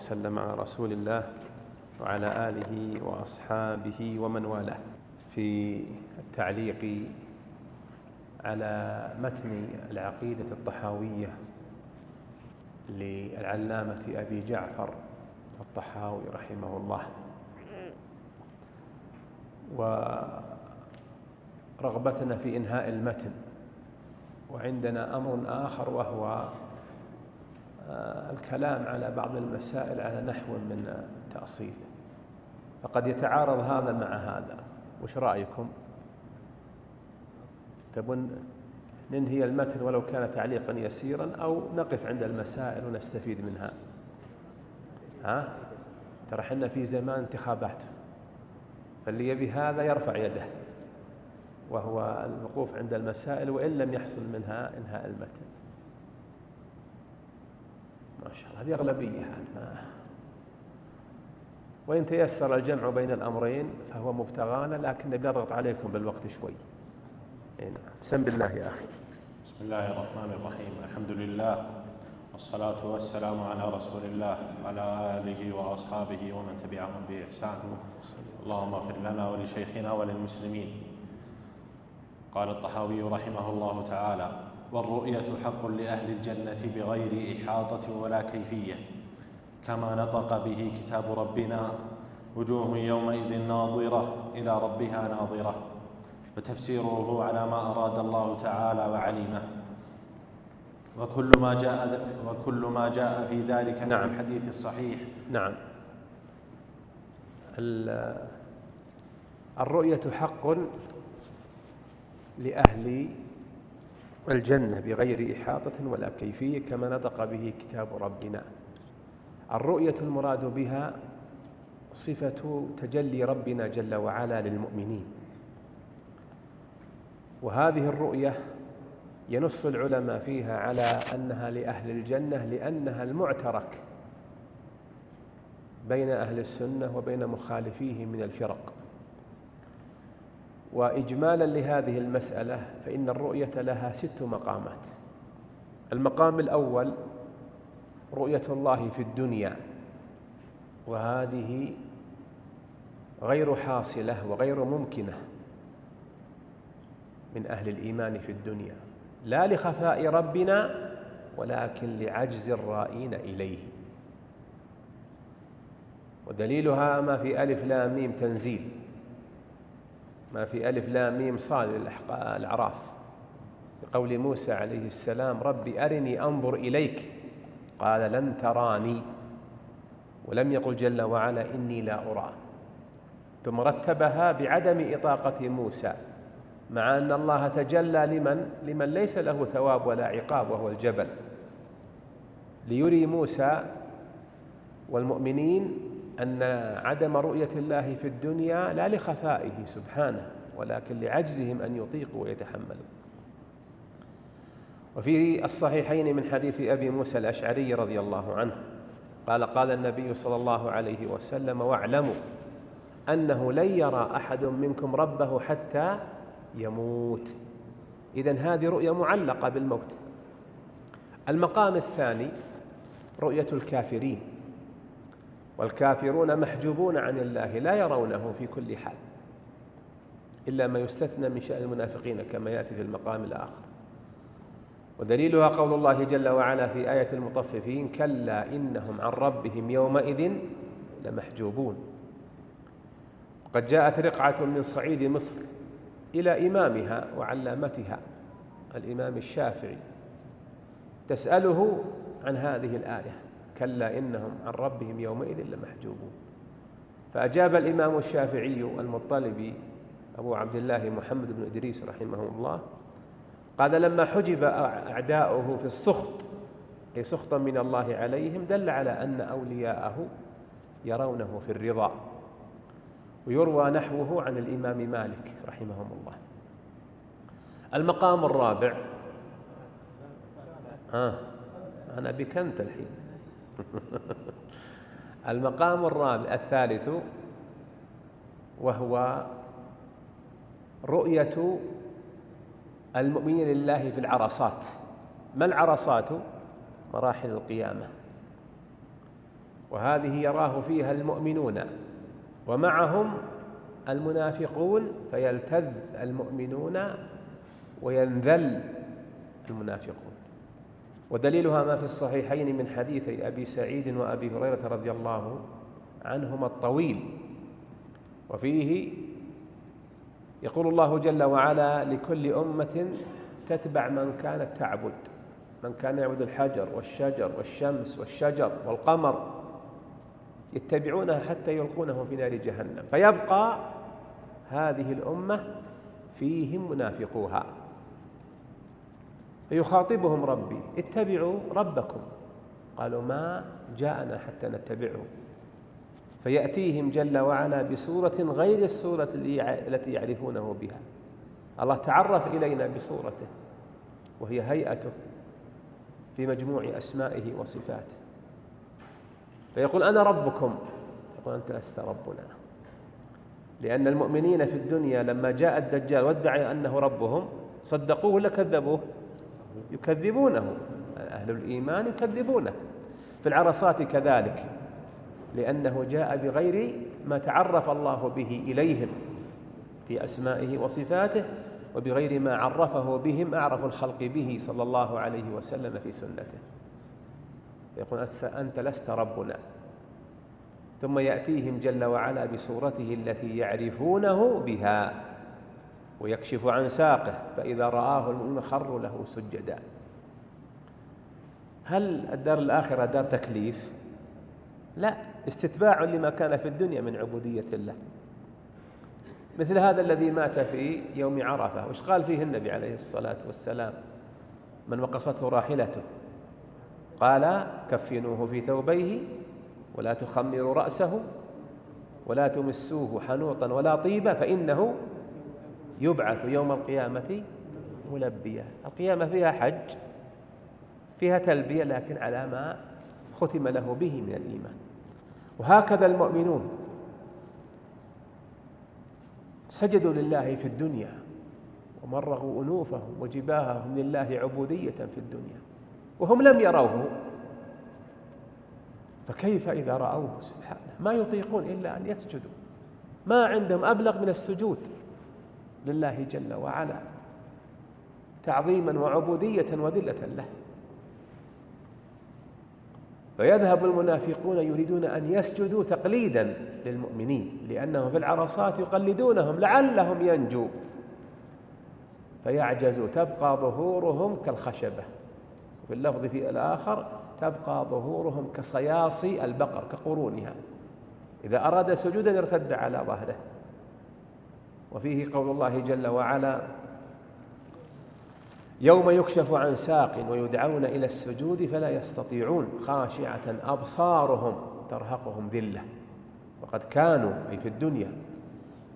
وسلم على رسول الله وعلى آله وأصحابه ومن والاه. في التعليق على متن العقيدة الطحاوية للعلامة أبي جعفر الطحاوي رحمه الله، ورغبتنا في إنهاء المتن، وعندنا أمر آخر وهو الكلام على بعض المسائل على نحو من التأصيل، فقد يتعارض هذا مع هذا. وش رأيكم؟ تبون ننهي المتن ولو كان تعليقا يسيرا، أو نقف عند المسائل ونستفيد منها؟ ترى حنا في زمان انتخابات، فاللي يبي هذا يرفع يده، وهو الوقوف عند المسائل وإن لم يحصل منها إنهاء المتن. ما شاء الله، هذه أغلبية. وإن تيسر الجمع بين الأمرين فهو مبتغانا، لكن نضغط عليكم بالوقت شوي. نعم، بسم الله يا أخي. بسم الله الرحمن الرحيم. الحمد لله والصلاة والسلام على رسول الله وعلى آله وأصحابه ومن تبعهم بإحسان. اللهم اغفر لنا ولشيخنا وللمسلمين. قال الطحاوي رحمه الله تعالى: والرؤية حق لأهل الجنة بغير إحاطة ولا كيفية، كما نطق به كتاب ربنا: وجوه يومئذ ناظرة إلى ربها ناظرة. وتفسيره على ما أراد الله تعالى وعلمه، وكل ما جاء في ذلك من الحديث الصحيح. نعم، الرؤية حق لأهل الجنة بغير إحاطة ولا كيفية، كما نطق به كتاب ربنا. الرؤية المراد بها صفة تجلي ربنا جل وعلا للمؤمنين، وهذه الرؤية ينص العلماء فيها على أنها لأهل الجنة، لأنها المعترك بين أهل السنة وبين مخالفيهم من الفرق. وإجمالا لهذه المسألة فإن الرؤية لها 6 مقامات. المقام الأول رؤية الله في الدنيا، وهذه غير حاصلة وغير ممكنة من أهل الإيمان في الدنيا، لا لخفاء ربنا ولكن لعجز الرائين إليه. ودليلها ما في ألف لام ميم تنزيل، ما في ألف لام ميم صاد الأعراف، بقول موسى عليه السلام: ربي أرني أنظر إليك، قال لن تراني، ولم يقل جل وعلا إني لا أرى. ثم رتبها بعدم إطاقة موسى، مع أن الله تجلى لمن ليس له ثواب ولا عقاب، وهو الجبل، ليري موسى والمؤمنين أن عدم رؤية الله في الدنيا لا لخفائه سبحانه، ولكن لعجزهم أن يطيقوا ويتحملوا. وفي الصحيحين من حديث أبي موسى الأشعري رضي الله عنه قال: قال النبي صلى الله عليه وسلم: واعلموا أنه لن يرى أحد منكم ربه حتى يموت. إذن هذه رؤية معلقة بالموت. المقام الثاني رؤية الكافرين، والكافرون محجوبون عن الله لا يرونه في كل حال، إلا ما يستثنى من شأن المنافقين كما يأتي في المقام الآخر. ودليلها قول الله جل وعلا في آية المطففين: كلا إنهم عن ربهم يومئذ لمحجوبون. وقد جاءت رقعة من صعيد مصر إلى إمامها وعلامتها الإمام الشافعي تسأله عن هذه الآية: كلا إنهم عن ربهم يومئذ لمحجوبون. فأجاب الإمام الشافعي المطلبي أبو عبد الله محمد بن إدريس رحمه الله، قال: لما حجب أعداؤه في السخط، أي سخطا من الله عليهم، دل على أن أولياءه يرونه في الرضا. ويروى نحوه عن الإمام مالك رحمهم الله. المقام الرابع، أنا بكنت الحين. المقام الرابع الثالث وهو رؤية المؤمنين لله في العرصات. ما العرصات؟ مراحل القيامة. وهذه يراه فيها المؤمنون ومعهم المنافقون، فيلتذ المؤمنون وينذل المنافقون. ودليلها ما في الصحيحين من حديثي أبي سعيد وأبي هريرة رضي الله عنهما الطويل، وفيه يقول الله جل وعلا: لكل أمة تتبع من كانت تعبد، من كان يعبد الحجر والشجر والشمس والشجر والقمر، يتبعونها حتى يلقونه في نار جهنم، فيبقى هذه الأمة فيهم منافقوها، فيخاطبهم ربي: اتبعوا ربكم. قالوا: ما جاءنا حتى نتبعه. فيأتيهم جل وعلا بصورة غير الصورة التي يعرفونه بها. الله تعرف إلينا بصورته، وهي هيئته في مجموع أسمائه وصفاته، فيقول: أنا ربكم. يقول: أنت لست ربنا. لأن المؤمنين في الدنيا لما جاء الدجال وادعي أنه ربهم صدقوه ولا كذبوه؟ يكذبونه. أهل الإيمان يكذبونه. في العرصات كذلك، لأنه جاء بغير ما تعرف الله به إليهم في أسمائه وصفاته، وبغير ما عرفه بهم أعرف الخلق به صلى الله عليه وسلم في سنته. يقول: أنت لست ربنا. ثم يأتيهم جل وعلا بصورته التي يعرفونه بها، ويكشف عن ساقه، فإذا رآه المؤمنون خروا له سجدا. هل الدار الآخرة دار تكليف؟ لا، استتباع لما كان في الدنيا من عبودية الله. مثل هذا الذي مات في يوم عرفة، وش قال فيه النبي عليه الصلاة والسلام من وقصته راحلته؟ قال: كفنوه في ثوبيه ولا تخمروا رأسه ولا تمسوه حنوطا ولا طيبا فإنه يبعث يوم القيامة ملبيا. القيامة فيها حج، فيها تلبية، لكن على ما ختم له به من الإيمان. وهكذا المؤمنون سجدوا لله في الدنيا ومرغوا أنوفهم وجباههم لله عبودية في الدنيا وهم لم يروه، فكيف إذا رأوه سبحانه؟ ما يطيقون إلا أن يسجدوا، ما عندهم أبلغ من السجود لله جل وعلا تعظيما وعبودية وذلة له. فيذهب المنافقون يريدون أن يسجدوا تقليدا للمؤمنين، لأنهم في العرصات يقلدونهم لعلهم ينجوا، فيعجزوا، تبقى ظهورهم كالخشبة، وفي اللفظ في الآخر تبقى ظهورهم كصياصي البقر، كقرونها، إذا أراد سجودا ارتد على ظهره. وفيه قول الله جل وعلا: يوم يكشف عن ساق ويدعون إلى السجود فلا يستطيعون خاشعة أبصارهم ترهقهم ذلة، وقد كانوا أي في الدنيا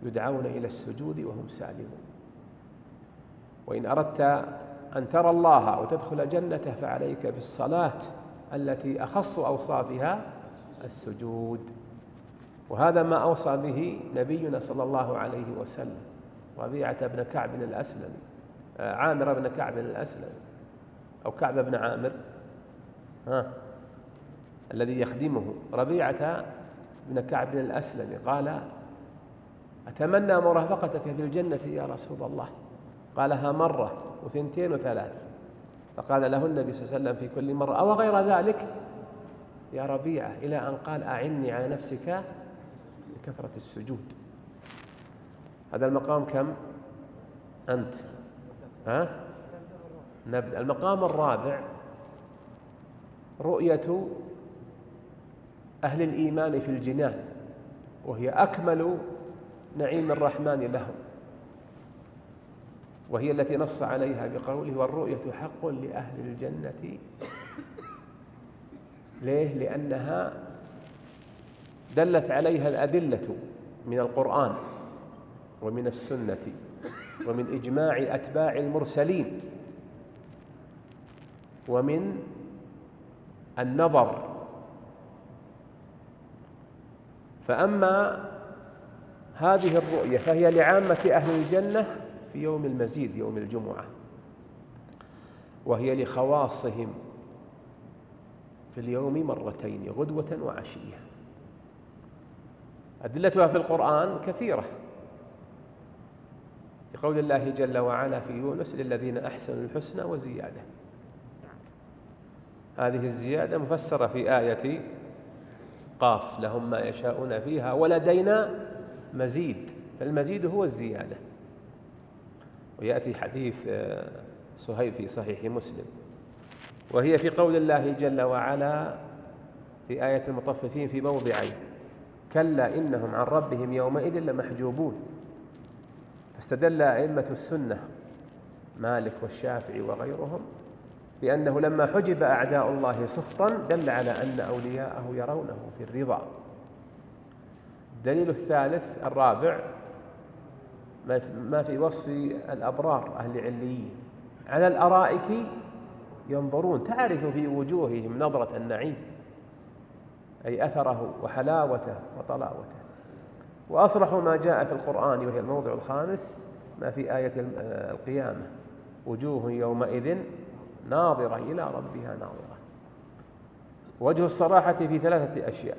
يدعون إلى السجود وهم سالمون. وإن أردت أن ترى الله أو تدخل جنته فعليك بالصلاة التي أخص أوصافها السجود. وهذا ما أوصى به نبينا صلى الله عليه وسلم ربيعة بن كعب الأسلمي، عامر بن كعب الأسلمي، أو كعب بن عامر الذي يخدمه، ربيعة بن كعب الأسلمي، قال: أتمنى مرافقتك في الجنة يا رسول الله. قالها مرة وثنتين وثلاث، فقال له النبي صلى الله عليه وسلم في كل مرة: أو غير ذلك يا ربيعة، إلى أن قال: أعني على نفسك بكثرة السجود. هذا المقام كم أنت؟ نبدأ المقام الرابع: رؤية أهل الإيمان في الجنان، وهي أكمل نعيم الرحمن لهم، وهي التي نص عليها بقوله: والرؤية حق لأهل الجنة. ليه؟ لأنها دلت عليها الأدلة من القرآن ومن السنة ومن إجماع أتباع المرسلين ومن النظر. فأما هذه الرؤية فهي لعامة أهل الجنة في يوم المزيد، يوم الجمعة، وهي لخواصهم في اليوم مرتين غدوة وعشية. أدلتها في القرآن كثيرة، بقول الله جل وعلا في يونس: للذين أحسنوا الحسنى وزيادة. هذه الزيادة مفسرة في آية قاف: لهم ما يشاءون فيها ولدينا مزيد. فالمزيد هو الزيادة. ويأتي حديث صهيب في صحيح مسلم، وهي في قول الله جل وعلا في آية المطففين في موضعين: كلا إنهم عن ربهم يومئذ لمحجوبون. فاستدل أئمة السنة مالك والشافعي وغيرهم بأنه لما حجب أعداء الله سخطا دل على أن أولياءه يرونه في الرضا. الدليل الثالث الرابع ما في وصف الأبرار أهل عليين: على الأرائك ينظرون تعرف في وجوههم نظرة النعيم، أي أثره وحلاوته وطلاوته. وأصرح ما جاء في القرآن وهي الموضع الخامس ما في آية القيامة: وجوه يومئذ ناظرة إلى ربها ناظرة. وجه الصراحة في ثلاثة أشياء: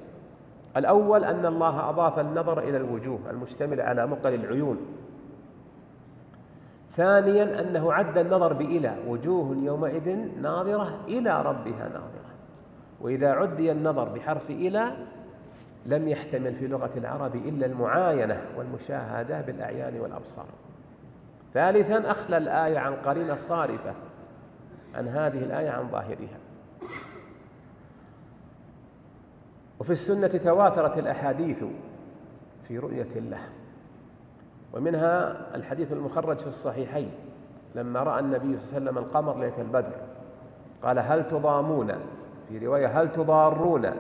الأول أن الله أضاف النظر إلى الوجوه المشتمل على مقل العيون. ثانيا أنه عد النظر بإلى: وجوه يومئذ ناظرة إلى ربها ناظرة. وإذا عدي النظر بحرف إلى لم يحتمل في لغة العرب إلا المعاينة والمشاهدة بالأعيان والأبصار. ثالثا أخلى الآية عن قرينة صارفة عن هذه الآية عن ظاهرها. وفي السنة تواترت الأحاديث في رؤية الله، ومنها الحديث المخرج في الصحيحين لما رأى النبي صلى الله عليه وسلم القمر ليلة البدر قال: هل تضامون، في رواية هل تضارون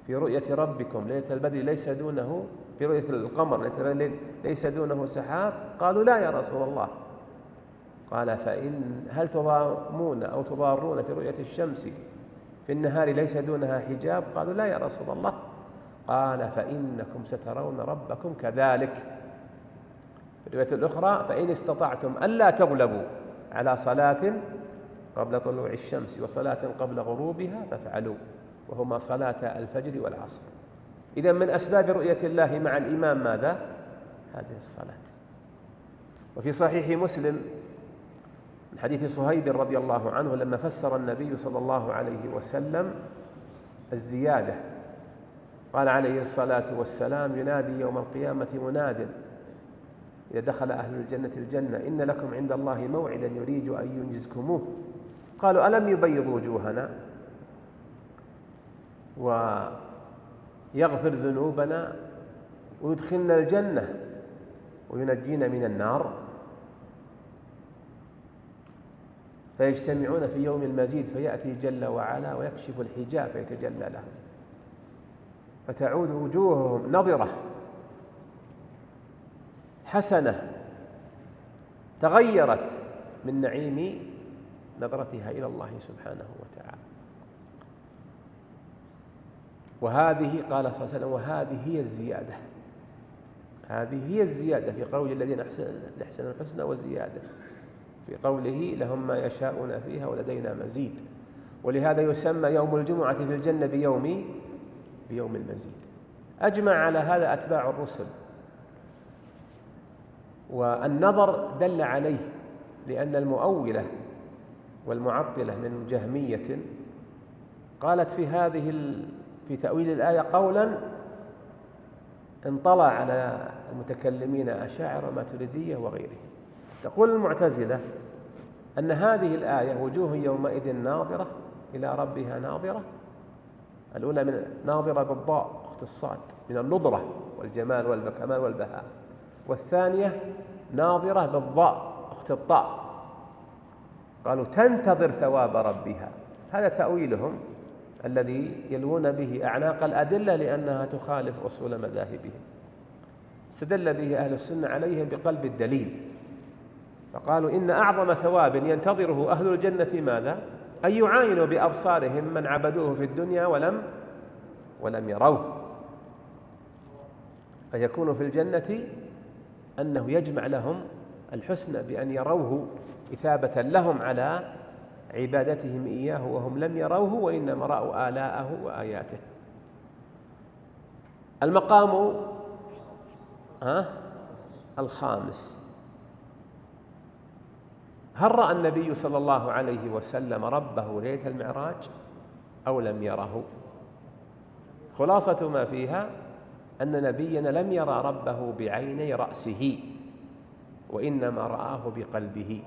في رؤية ربكم ليلة البدر ليس دونه، في رؤية القمر ليلة البدر ليس دونه سحاب؟ قالوا: لا يا رسول الله. قال: فإن هل تضامون أو تضارون في رؤية الشمس في النهار ليس دونها حجاب؟ قالوا: لا يا رسول الله. قال: فإنكم سترون ربكم كذلك. في الرواية الأخرى: فإن استطعتم ألا تغلبوا على صلاة قبل طلوع الشمس وصلاة قبل غروبها فافعلوا، وهما صلاة الفجر والعصر. إذن من أسباب رؤية الله مع الإمام ماذا؟ هذه الصلاة. وفي صحيح مسلم من حديث صهيب رضي الله عنه لما فسر النبي صلى الله عليه وسلم الزيادة قال عليه الصلاة والسلام: ينادي يوم القيامة مناد إذا دخل أهل الجنة الجنة: إن لكم عند الله موعدا يريد أن ينجزكموه. قالوا: ألم يبيض وجوهنا ويغفر ذنوبنا ويدخلنا الجنة وينجينا من النار؟ فيجتمعون في يوم المزيد فيأتي جل وعلا ويكشف الحجاب فيتجلى لهم، فتعود وجوههم نضرة حسنة تغيرت من نعيم نظرتها إلى الله سبحانه وتعالى. وهذه قال صلى الله عليه وسلم: وهذه هي الزيادة. هذه هي الزيادة في قول الذين أحسنوا الحسنى وزيادة، في قوله: لهم ما يشاءون فيها ولدينا مزيد. ولهذا يسمى يوم الجمعة في الجنة بيوم المزيد. أجمع على هذا أتباع الرسل، والنظر دل عليه، لأن المؤولة والمعطلة من جهمية قالت في تأويل الآية قولا انطلع على المتكلمين أشاعرة ماتريدية وغيرهم. تقول المعتزلة أن هذه الآية: وجوه يومئذ ناظرة إلى ربها ناظرة، الأولى من ناظرة بالضاء أخت الصاد من النضرة والجمال والكمال والبهاء، والثانية ناظرة بالضاء أخت الطاء، قالوا تنتظر ثواب ربها. هذا تأويلهم الذي يلوون به أعناق الأدلة لأنها تخالف أصول مذاهبهم. استدل به أهل السنة عليهم بقلب الدليل، فقالوا: إن أعظم ثواب ينتظره أهل الجنة ماذا؟ أن يعاينوا بأبصارهم من عبدوه في الدنيا ولم يروه، فيكون في الجنة أنه يجمع لهم الحسنى بأن يروه إثابة لهم على عبادتهم إياه وهم لم يروه وإنما رأوا آلاءه وآياته. المقام الخامس: هل رأى النبي صلى الله عليه وسلم ربه ليلة المعراج أو لم يره؟ خلاصة ما فيها أن نبينا لم يرى ربه بعيني رأسه، وإنما رآه بقلبه.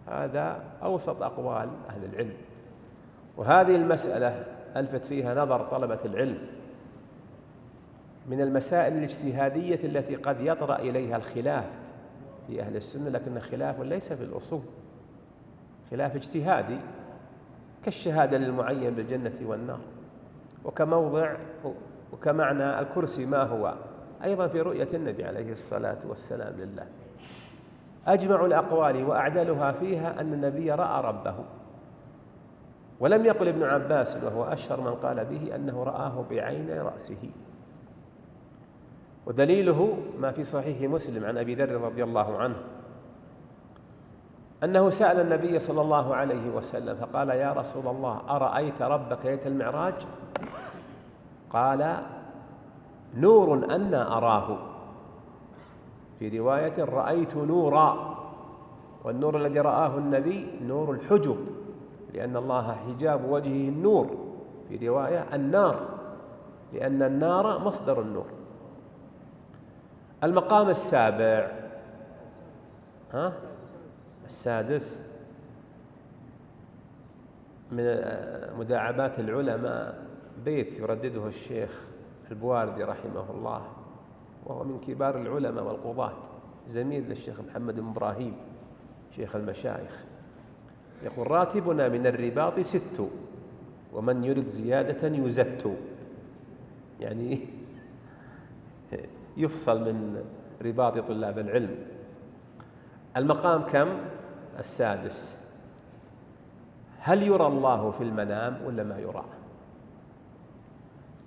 هذا أوسط أقوال أهل العلم، وهذه المسألة ألفت فيها نظر طلبة العلم من المسائل الاجتهادية التي قد يطرأ إليها الخلاف في أهل السنة، لكن خلاف ليس في الأصول، خلاف اجتهادي كالشهادة للمعين بالجنة والنار، وكموضع وكمعنى الكرسي ما هو، أيضا في رؤية النبي عليه الصلاة والسلام لله. أجمع الأقوال وأعدلها فيها أن النبي رأى ربه، ولم يقل ابن عباس وهو أشهر من قال به أنه رآه بعين رأسه. ودليله ما في صحيح مسلم عن أبي ذر رضي الله عنه أنه سأل النبي صلى الله عليه وسلم فقال: يا رسول الله، أرأيت ربك ليلة المعراج؟ قال: نور أنا أراه. في رواية: رأيت نورا. والنور الذي رآه النبي نور الحجب، لأن الله حجاب وجهه النور. في رواية: النار، لأن النار مصدر النور. المقام السابع السادس من مداعبات العلماء بيت يردده الشيخ البواردي رحمه الله، وهو من كبار العلماء والقضاة، زميل للشيخ محمد بن إبراهيم شيخ المشايخ. يقول: راتبنا من الرباط 6، ومن يرد زيادة يزت. يعني يفصل من رباط طلاب العلم. المقام كم؟ السادس: هل يرى الله في المنام ولا ما يرى؟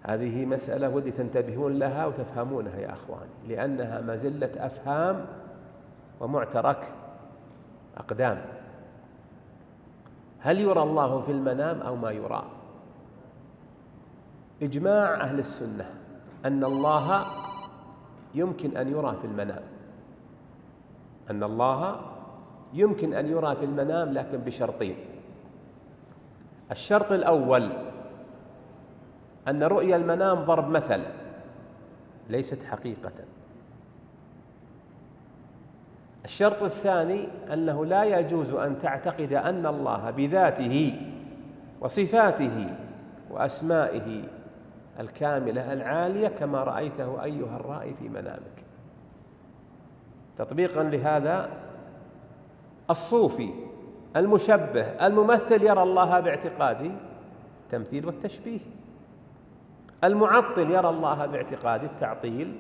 هذه مسألة ودي تنتبهون لها وتفهمونها يا أخواني، لأنها مزلة أفهام ومعترك أقدام. هل يرى الله في المنام أو ما يرى؟ إجماع أهل السنة أن الله يمكن أن يرى في المنام، أن الله يمكن أن يرى في المنام، لكن بشرطين. الشرط الأول أن رؤيا المنام ضرب مثل ليست حقيقة. الشرط الثاني أنه لا يجوز أن تعتقد أن الله بذاته وصفاته وأسمائه الكاملة العالية كما رأيته أيها الرائي في منامك. تطبيقا لهذا، الصوفي المشبه الممثل يرى الله باعتقاد التمثيل والتشبيه، المعطل يرى الله باعتقاد التعطيل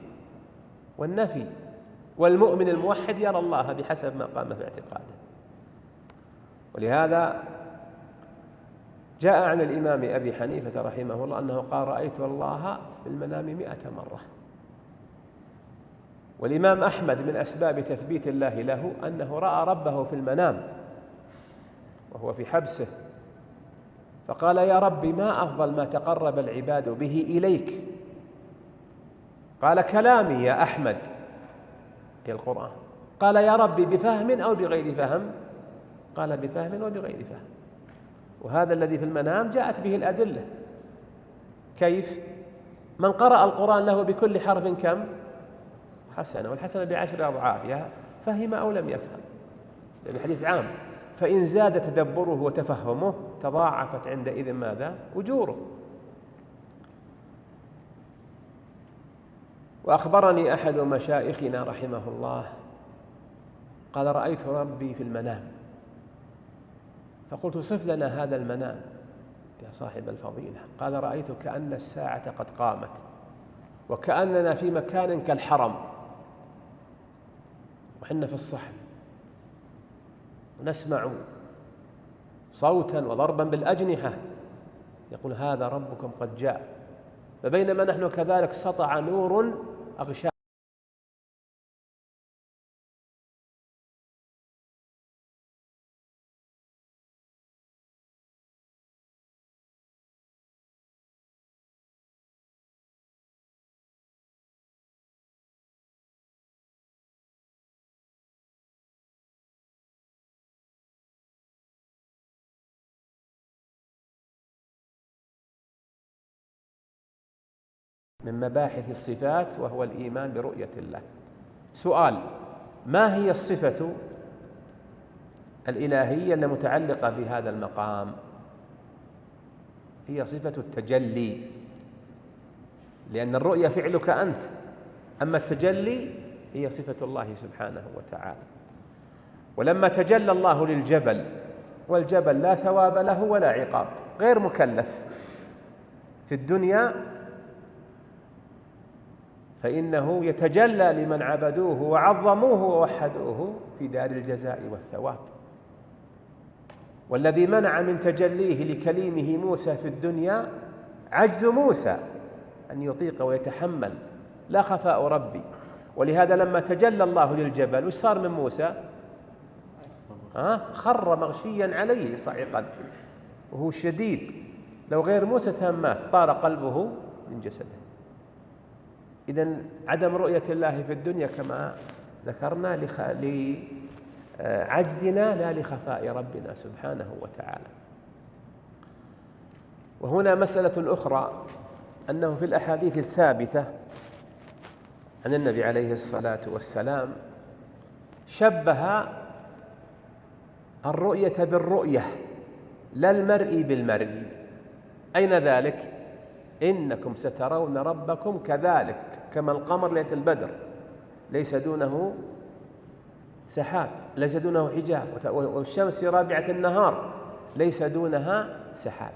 والنفي، والمؤمن الموحد يرى الله بحسب ما قام في اعتقاده. ولهذا جاء عن الإمام أبي حنيفة رحمه الله أنه قال: رأيت الله في المنام 100 مرة. والإمام أحمد من أسباب تثبيت الله له أنه رأى ربه في المنام وهو في حبسه، فقال: يا رب، ما أفضل ما تقرب العباد به إليك؟ قال: كلامي يا أحمد، هي القرآن. قال: يا رب، بفهم أو بغير فهم؟ قال: بفهم وبغير فهم. وهذا الذي في المنام جاءت به الأدلة. كيف؟ من قرأ القرآن له بكل حرف كم؟ حسنة، والحسنة ب10 أضعافها، فهم أو لم يفهم، لأن الحديث عام. فإن زاد تدبره وتفهمه تضاعفت عندئذ ماذا؟ أجوره. وأخبرني أحد مشايخنا رحمه الله قال: رأيت ربي في المنام، فقلت: صف لنا هذا المنام يا صاحب الفضيلة. قال: رأيت كأن الساعة قد قامت، وكأننا في مكان كالحرم، وحنا في الصحن، ونسمع صوتا وضربا بالأجنحة يقول: هذا ربكم قد جاء. فبينما نحن كذلك سطع نور أغشى من مباحث الصفات، وهو الإيمان برؤية الله. سؤال: ما هي الصفة الإلهية المتعلقة بهذا المقام؟ هي صفة التجلي، لأن الرؤية فعلك أنت، أما التجلي هي صفة الله سبحانه وتعالى. ولما تجلى الله للجبل، والجبل لا ثواب له ولا عقاب، غير مكلف في الدنيا، فإنه يتجلى لمن عبدوه وعظموه ووحدوه في دار الجزاء والثواب. والذي منع من تجليه لكليمه موسى في الدنيا عجز موسى أن يطيق ويتحمل، لا خفاء ربي. ولهذا لما تجلى الله للجبل، وش صار من موسى؟ خر مغشيا عليه صاعقا وهو شديد، لو غير موسى تمات، طار قلبه من جسده. إذن عدم رؤية الله في الدنيا كما ذكرنا لعجزنا لا لخفاء ربنا سبحانه وتعالى. وهنا مسألة أخرى، أنه في الأحاديث الثابتة عن النبي عليه الصلاة والسلام شبه الرؤية بالرؤية، لا المرئي بالمرئي. أين ذلك؟ إنكم سترون ربكم كذلك، كما القمر ليلة البدر ليس دونه سحاب، ليس دونه حجاب، والشمس في رابعة النهار ليس دونها سحاب.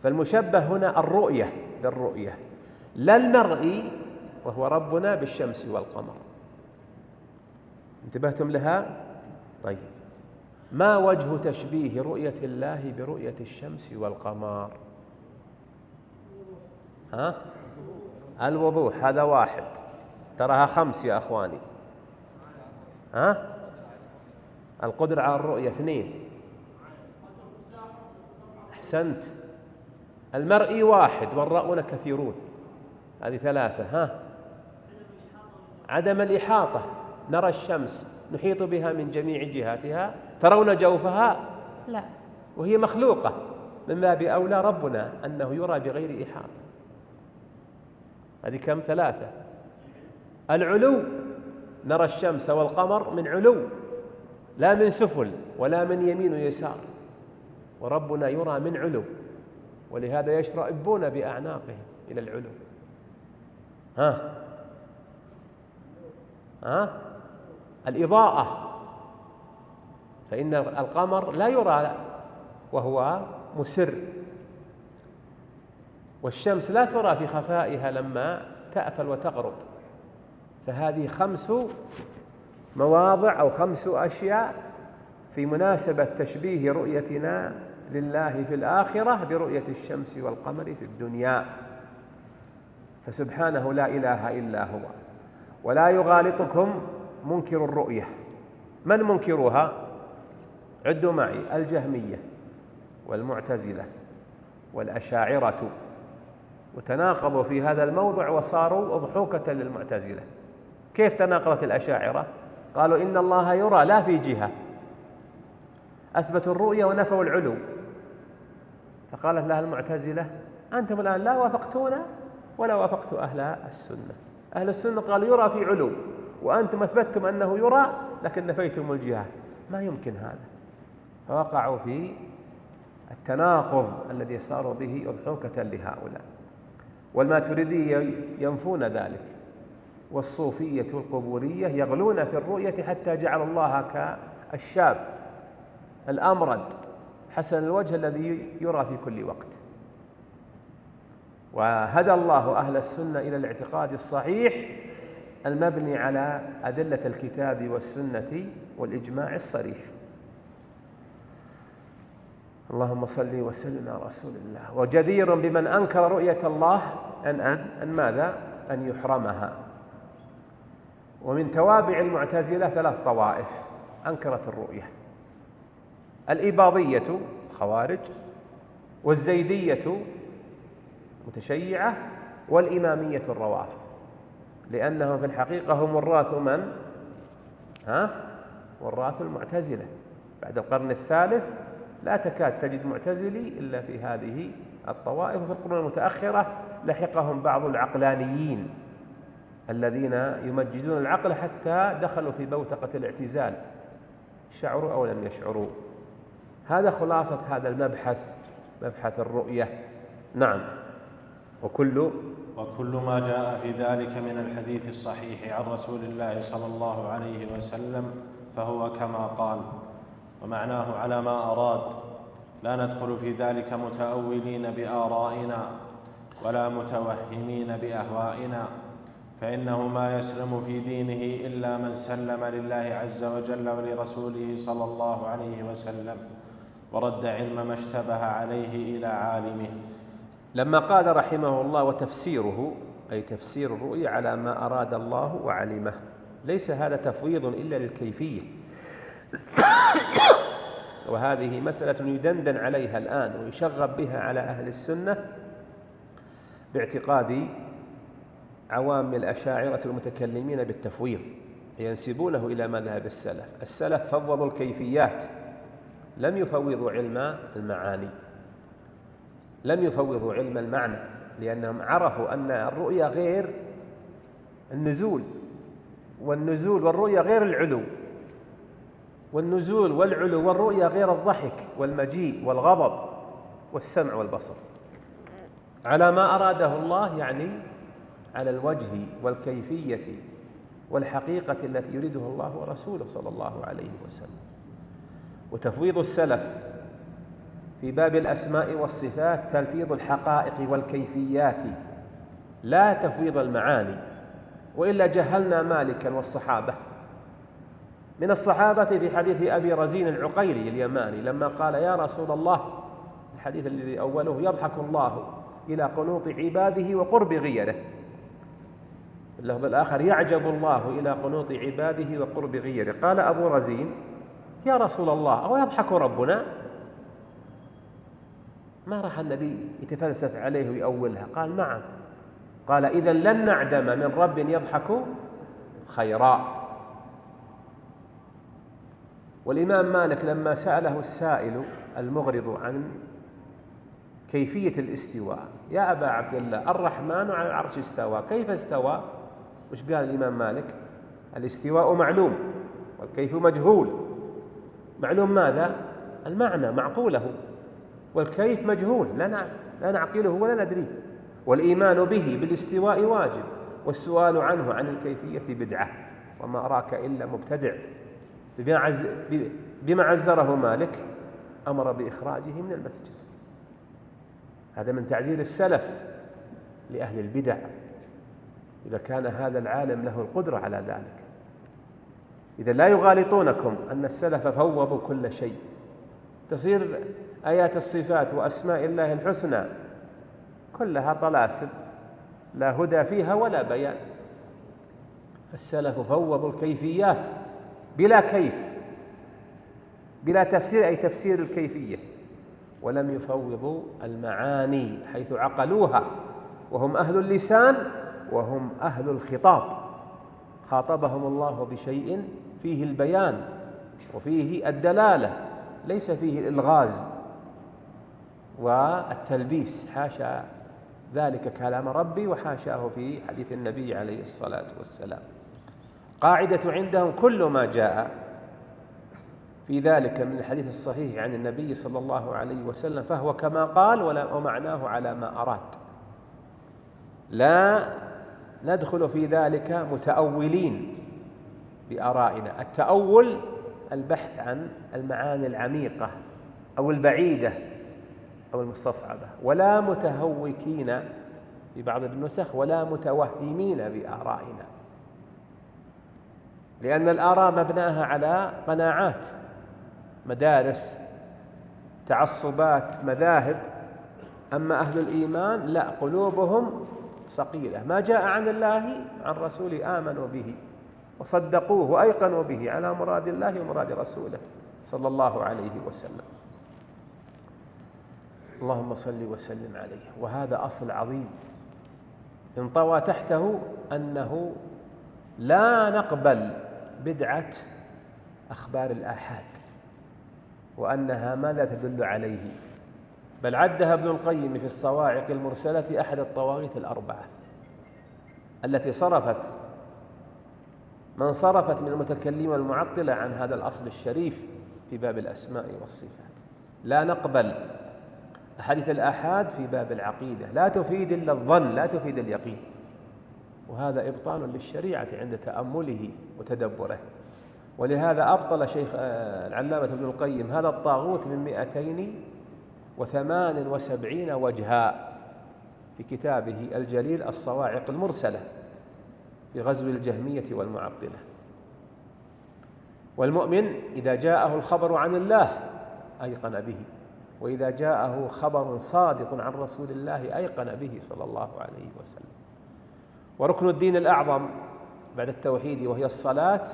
فالمشبه هنا الرؤية بالرؤية، لا المرئي وهو ربنا بالشمس والقمر. انتبهتم لها؟ طيب، ما وجه تشبيه رؤية الله برؤية الشمس والقمر؟ الوضوح، هذا واحد، تراها 5 يا أخواني. القدرة على الرؤية 2. أحسنت. المرئي 1 والراؤون كثيرون، هذه 3. عدم الإحاطة، نرى الشمس نحيط بها من جميع جهاتها، ترون جوفها؟ لا، وهي مخلوقة، من باب أولى ربنا أنه يرى بغير إحاطة. هذه كم؟ 3. العلو، نرى الشمس والقمر من علو، لا من سفل ولا من يمين ويسار، وربنا يرى من علو، ولهذا يشرئبون بأعناقهم إلى العلو. الإضاءة، فإن القمر لا يرى وهو مسر، والشمس لا ترى في خفائها لما تأفل وتغرب. فهذه 5 مواضع أو 5 أشياء في مناسبة تشبيه رؤيتنا لله في الآخرة برؤية الشمس والقمر في الدنيا. فسبحانه لا إله إلا هو. ولا يغالطكم منكر الرؤية. من منكرها؟ عدوا معي: الجهمية والمعتزلة والأشاعرة، وتناقضوا في هذا الموضع وصاروا أضحوكة للمعتزلة. كيف تناقضت الأشاعرة؟ قالوا إن الله يرى لا في جهة، أثبتوا الرؤية ونفوا العلو. فقالت لها المعتزلة: أنتم الآن لا وافقتونا ولا وافقتوا أهل السنة. أهل السنة قالوا يرى في علو، وأنتم أثبتتم أنه يرى لكن نفيتم الجهة. ما يمكن هذا. فوقعوا في التناقض الذي صاروا به أضحوكة لهؤلاء. والماتريدية ينفون ذلك، والصوفية القبورية يغلون في الرؤية حتى جعل الله كالشاب الأمرد حسن الوجه الذي يرى في كل وقت. وهدى الله أهل السنة إلى الاعتقاد الصحيح المبني على أدلة الكتاب والسنة والإجماع الصريح. اللهم صل وسلم على رسول الله. وجدير بمن أنكر رؤية الله أن ماذا؟ أن يحرمها. ومن توابع المعتزلة 3 طوائف أنكرت الرؤية: الإباضية خوارج، والزيدية متشيعة، والإمامية الروافض، لأنهم في الحقيقة هم وراث من؟ وراث المعتزلة. بعد القرن الثالث لا تكاد تجد معتزلي إلا في هذه الطوائف، وفي القرون المتأخرة لحقهم بعض العقلانيين الذين يمجدون العقل حتى دخلوا في بوتقة الاعتزال، شعروا أو لم يشعروا. هذا خلاصة هذا المبحث، مبحث الرؤية. نعم. وكل ما جاء في ذلك من الحديث الصحيح عن رسول الله صلى الله عليه وسلم فهو كما قال، ومعناه على ما أراد. لا ندخل في ذلك متأولين بآرائنا ولا متوهمين بأهوائنا، فإنه ما يسلم في دينه إلا من سلم لله عز وجل ولرسوله صلى الله عليه وسلم، ورد علم ما اشتبه عليه إلى عالمه. لما قال رحمه الله وتفسيره، أي تفسير الرؤيا على ما أراد الله وعلمه، ليس هذا تفويض إلا للكيفية، وهذه مسألة يدندن عليها الآن ويشغب بها على أهل السنة باعتقاد عوام الأشاعرة المتكلمين بالتفويض، ينسبونه إلى مذهب السلف. السلف فوضوا الكيفيات، لم يفوضوا علم المعاني، لم يفوضوا علم المعنى، لأنهم عرفوا أن الرؤيا غير النزول، والنزول والرؤيا غير العلو، والنزول والعلو والرؤيا غير الضحك والمجيء والغضب والسمع والبصر. على ما أراده الله يعني على الوجه والكيفية والحقيقة التي يريدها الله ورسوله صلى الله عليه وسلم. وتفويض السلف في باب الأسماء والصفات تلفيظ الحقائق والكيفيات لا تفويض المعاني، وإلا جهلنا مالكا والصحابة. من الصحابة في حديث أبي رزين العقيلي اليماني لما قال يا رسول الله، الحديث الذي أوله يضحك الله إلى قنوط عباده وقرب غيره، اللفظ الآخر يعجب الله إلى قنوط عباده وقرب غيره. قال أبو رزين يا رسول الله أو يضحك ربنا؟ ما راح النبي يتفلسف عليه ويأولها، قال نعم. قال إذن لن نعدم من رب يضحك خيرا. والإمام مالك لما سأله السائل المغرض عن كيفية الاستواء، يا أبا عبد الله الرحمن على العرش استوى، كيف استوى؟ وش قال الإمام مالك؟ الاستواء معلوم والكيف مجهول. معلوم ماذا؟ المعنى معقوله، والكيف مجهول لا نعقله ولا ندريه. والإيمان به بالاستواء واجب، والسؤال عنه عن الكيفية بدعة، وما أراك إلا مبتدع. بما عزره مالك أمر بإخراجه من المسجد. هذا من تعزير السلف لأهل البدع، إذا كان هذا العالم له القدرة على ذلك. إذا لا يغالطونكم أن السلف فوضوا كل شيء، تصير آيات الصفات وأسماء الله الحسنى كلها طلاسم لا هدى فيها ولا بيان. السلف فوضوا الكيفيات بلا كيف، بلا تفسير، أي تفسير الكيفية، ولم يفوضوا المعاني حيث عقلوها، وهم أهل اللسان وهم أهل الخطاب. خاطبهم الله بشيء فيه البيان وفيه الدلالة، ليس فيه الإلغاز والتلبيس، حاشا ذلك كلام ربي وحاشاه في حديث النبي عليه الصلاة والسلام. قاعدة عندهم كل ما جاء في ذلك من الحديث الصحيح عن النبي صلى الله عليه وسلم فهو كما قال ومعناه على ما أراد. لا ندخل في ذلك متأولين بآرائنا. التأول البحث عن المعاني العميقة أو البعيدة أو المستصعبة، ولا متهوكين في بعض النسخ ولا متوهمين بآرائنا، لأن الآراء مبناها على قناعات، مدارس، تعصبات، مذاهب. أما أهل الإيمان لا، قلوبهم صقيلة، ما جاء عن الله عن رسوله آمنوا به وصدقوه وأيقنوا به على مراد الله ومراد رسوله صلى الله عليه وسلم. اللهم صل وسلم عليه. وهذا أصل عظيم انطوى تحته أنه لا نقبل بدعة أخبار الآحاد، وأنها ماذا تدل عليه؟ بل عدها ابن القيم في الصواعق المرسلة أحد الطواغيت الأربعة التي صرفت من المتكلمين والمعطلة عن هذا الأصل الشريف في باب الأسماء والصفات. لا نقبل أحاديث الآحاد في باب العقيدة، لا تفيد إلا الظن، لا تفيد اليقين، وهذا إبطال للشريعة عند تأمله وتدبره. ولهذا أبطل شيخ العلامة ابن القيم هذا الطاغوت من 278 وجها في كتابه الجليل الصواعق المرسلة في غزو الجهمية والمعطلة. والمؤمن إذا جاءه الخبر عن الله أيقن به، وإذا جاءه خبر صادق عن رسول الله أيقن به صلى الله عليه وسلم. وركن الدين الأعظم بعد التوحيد وهي الصلاة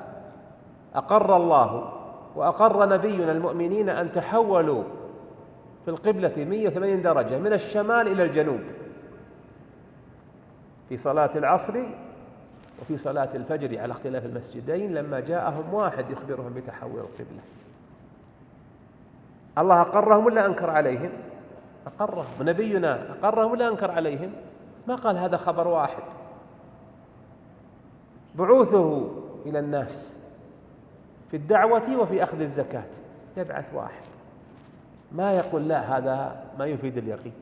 أقر الله وأقر نبينا المؤمنين أن تحولوا في القبلة 180 درجة من الشمال إلى الجنوب في صلاة العصر وفي صلاة الفجر على اختلاف المسجدين، لما جاءهم واحد يخبرهم بتحول القبلة. الله أقرهم ولا أنكر عليهم؟ أقرهم. ونبينا أقرهم ولا أنكر عليهم؟ ما قال هذا خبر واحد. بعوثه إلى الناس في الدعوة وفي أخذ الزكاة يبعث واحد، ما يقول لا هذا ما يفيد اليقين،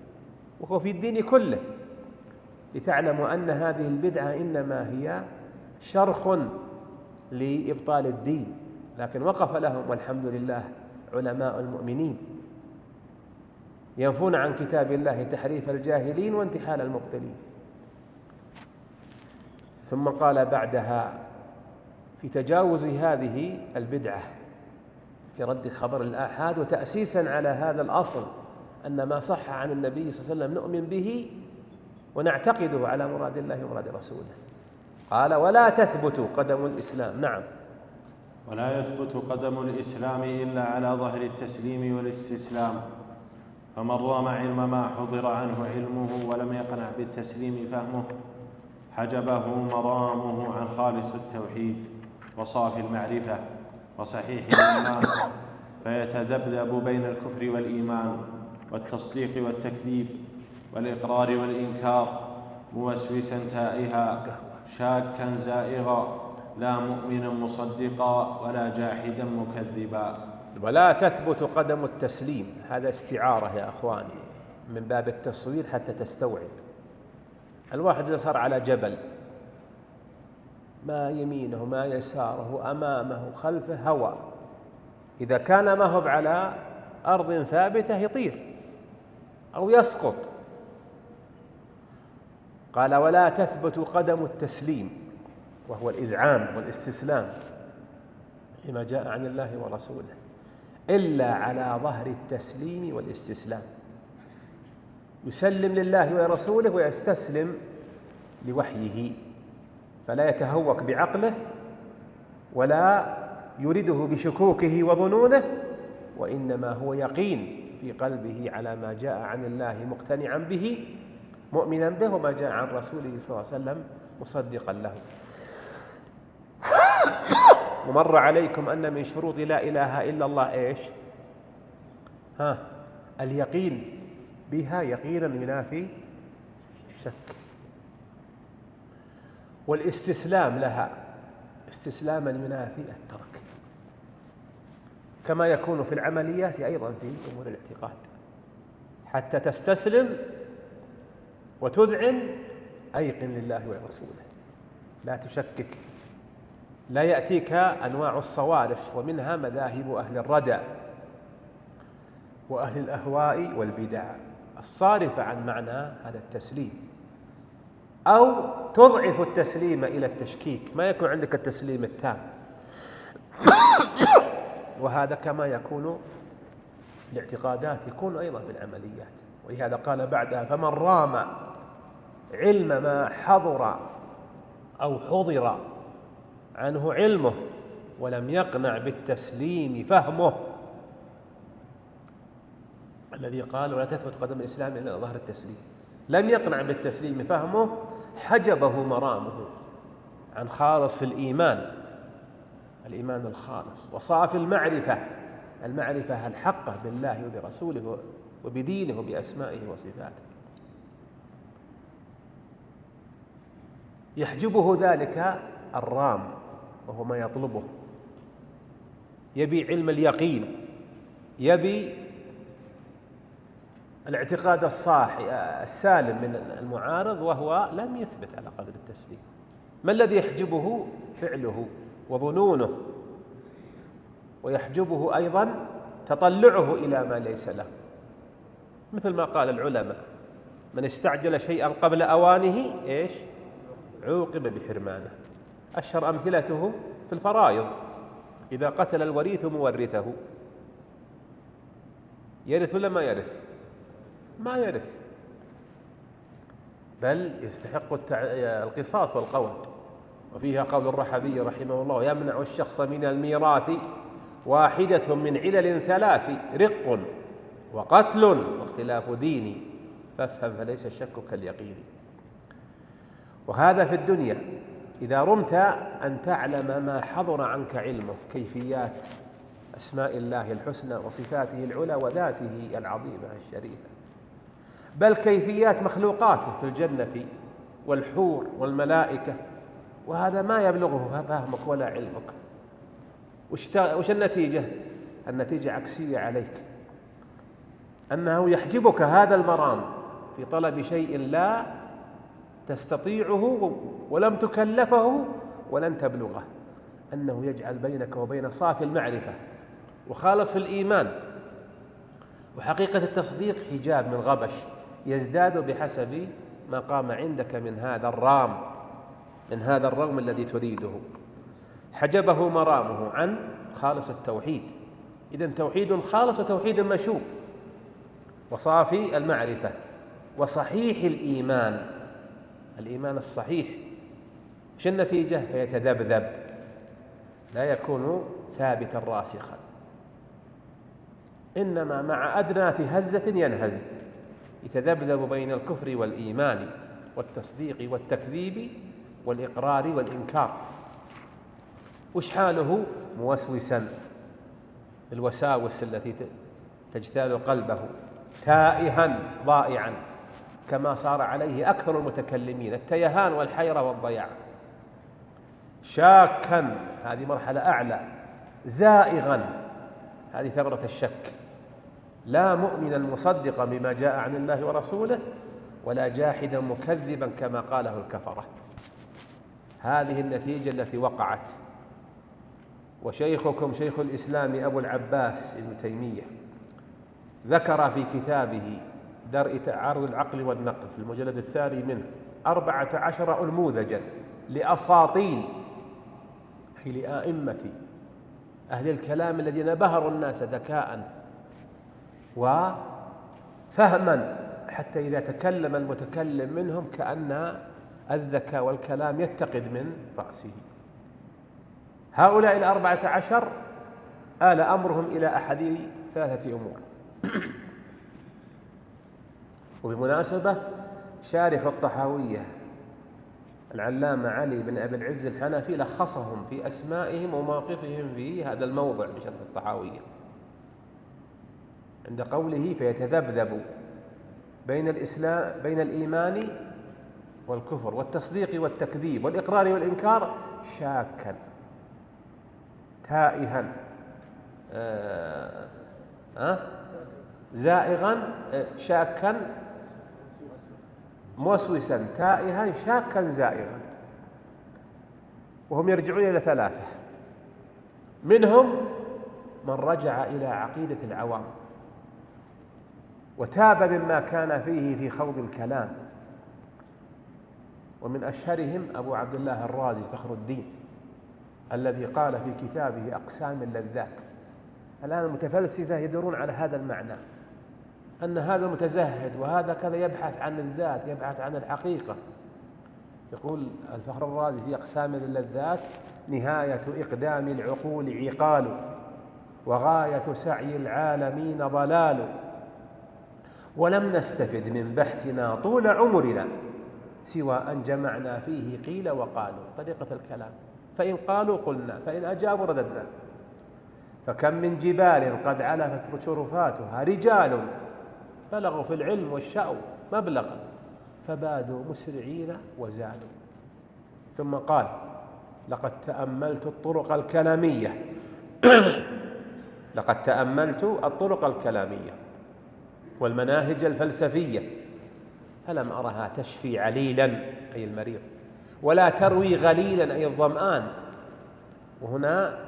وهو في الدين كله، لتعلموا أن هذه البدعة إنما هي شرخ لإبطال الدين، لكن وقف لهم والحمد لله علماء المؤمنين ينفون عن كتاب الله تحريف الجاهلين وانتحال المبطلين. ثم قال بعدها في تجاوز هذه البدعة في رد خبر الآحاد وتأسيسا على هذا الأصل أن ما صح عن النبي صلى الله عليه وسلم نؤمن به ونعتقده على مراد الله ومراد رسوله. قال ولا تثبت قدم الإسلام. نعم، ولا يثبت قدم الإسلام إلا على ظهر التسليم والاستسلام، فمن رام علم ما حضر عنه علمه ولم يقنع بالتسليم فهمه حجبه مرامه عن خالص التوحيد وصافي المعرفة وصحيح الإيمان، فيتذبذب بين الكفر والإيمان والتصديق والتكذيب والإقرار والإنكار، موسوسا تائها شاكا زائغا، لا مؤمنا مصدقا ولا جاحدا مكذبا. ولا تثبت قدم التسليم، هذا استعارة يا أخواني من باب التصوير حتى تستوعب. الواحد إذا صار على جبل ما يمينه ما يساره أمامه خلفه هواء، إذا كان ما هو على أرض ثابتة يطير أو يسقط. قال ولا تثبت قدم التسليم، وهو الإذعان والاستسلام لما جاء عن الله ورسوله، إلا على ظهر التسليم والاستسلام، يسلم لله ورسوله ويستسلم لوحيه، فلا يتهوك بعقله ولا يرده بشكوكه وظنونه، وإنما هو يقين في قلبه على ما جاء عن الله مقتنعا به مؤمنا به، وما جاء عن رسوله صلى الله عليه وسلم مصدقا له. ومر عليكم أن من شروط لا إله إلا الله إيش؟ اليقين بها يقينا ينافي الشك، والاستسلام لها استسلاما ينافي الترك، كما يكون في العمليات أيضا في أمور الاعتقاد، حتى تستسلم وتذعن أيقن لله ورسوله، لا تشكك، لا يأتيك أنواع الصوارف ومنها مذاهب أهل الردى وأهل الأهواء والبدع الصارفة عن معنى هذا التسليم، أو تضعف التسليم إلى التشكيك، ما يكون عندك التسليم التام، وهذا كما يكون الاعتقادات يكون أيضا في العمليات. ولهذا قال بعدها فمن رام علم ما حضر أو حضر عنه علمه ولم يقنع بالتسليم فهمه، الذي قال ولا تثبت قدم الإسلام إلا ظهر التسليم، لم يقنع بالتسليم فهمه حجبه مرامه عن خالص الإيمان الخالص وصافي المعرفة الحقة بالله وبرسوله وبدينه وبأسمائه وصفاته. يحجبه ذلك الرام، وهو ما يطلبه، يبي علم اليقين، يبي الاعتقاد السالم من المعارض، وهو لم يثبت على قدر التسليم. ما الذي يحجبه؟ فعله وظنونه، ويحجبه أيضا تطلعه إلى ما ليس له، مثل ما قال العلماء: من استعجل شيئا قبل أوانه إيش؟ عوقب بحرمانه. أشهر أمثلته في الفرائض: إذا قتل الوريث مورثه يرث ولا ما يرث؟ ما يرث، بل يستحق القصاص والقود. وفيها قول الرحبي رحمه الله: يمنع الشخص من الميراث واحدة من علل ثلاث: رق وقتل واختلاف دين، فافهم فليس الشك كاليقين. وهذا في الدنيا إذا رمت أن تعلم ما حضر عنك علمه، كيفيات أسماء الله الحسنى وصفاته العلى وذاته العظيمة الشريفة، بل كيفيات مخلوقاته في الجنة والحور والملائكة، وهذا ما يبلغه فهمك ولا علمك. وش النتيجة؟ النتيجة عكسية عليك، أنه يحجبك هذا المرام في طلب شيء لا تستطيعه ولم تكلفه ولن تبلغه، أنه يجعل بينك وبين صافي المعرفة وخالص الإيمان وحقيقة التصديق حجاب من غبش يزداد بحسب ما قام عندك من هذا الرغم الذي تريده. حجبه مرامه عن خالص التوحيد. إذن توحيد خالص وتوحيد مشوب وصافي المعرفة وصحيح الإيمان الصحيح. وش النتيجة؟ فيتذبذب، لا يكون ثابتا راسخا، إنما مع أدنى هزة ينهز، يتذبذب بين الكفر والإيمان والتصديق والتكذيب والإقرار والإنكار. وش حاله؟ موسوسا، الوساوس التي تجتال قلبه، تائها ضائعا، كما صار عليه أكثر المتكلمين، التيهان والحيرة والضياع. شاكا، هذه مرحلة أعلى. زائغا، هذه ثغرة الشك، لا مؤمنا مصدقا بما جاء عن الله ورسوله، ولا جاحدا مكذبا كما قاله الكفرة. هذه النتيجة التي وقعت. وشيخكم شيخ الإسلام أبو العباس ابن تيمية ذكر في كتابه درء تعارض العقل والنقل في المجلد الثاني منه 14 أنموذجا لأساطين، أي لآئمة أهل الكلام الذين بهروا الناس ذكاء وفهما، حتى إذا تكلم المتكلم منهم كأن الذكاء والكلام يتقد من رأسه. هؤلاء 14 آل أمرهم إلى أحد ثلاثة أمور. وبمناسبة شارح الطحاوية العلامة علي بن أبي العز الحنفي لخصهم في أسمائهم وموقفهم في هذا الموضع بشرح الطحاوية، عند قوله: فيتذبذب بين الإيمان والكفر والتصديق والتكذيب والإقرار والإنكار، شاكا تائها زائغا، شاكا موسوسا، تائها، شاكا، زائغا. وهم يرجعون إلى ثلاثة: منهم من رجع إلى عقيدة العوام وتاب مما كان فيه في خوض الكلام، ومن أشهرهم أبو عبد الله الرازي فخر الدين الذي قال في كتابه أقسام اللذات. الآن المتفلسفة يدورون على هذا المعنى، أن هذا متزهد وهذا كذا يبحث عن الذات، يبحث عن الحقيقة. يقول الفخر الرازي في أقسام اللذات: نهاية إقدام العقول عقال، وغاية سعي العالمين ضلال، ولم نستفد من بحثنا طول عمرنا سوى أن جمعنا فيه قيل وقالوا. طريقة الكلام: فإن قالوا قلنا، فإن أجابوا رددنا. فكم من جبال قد علفت شرفاتها رجال بلغوا في العلم والشأو مبلغا فبادوا مسرعين وزالوا. ثم قال: لقد تأملت الطرق الكلامية لقد تأملت الطرق الكلامية والمناهج الفلسفية فلم أرها تشفي عليلا أي المريض، ولا تروي غليلا أي الظمآن، وهنا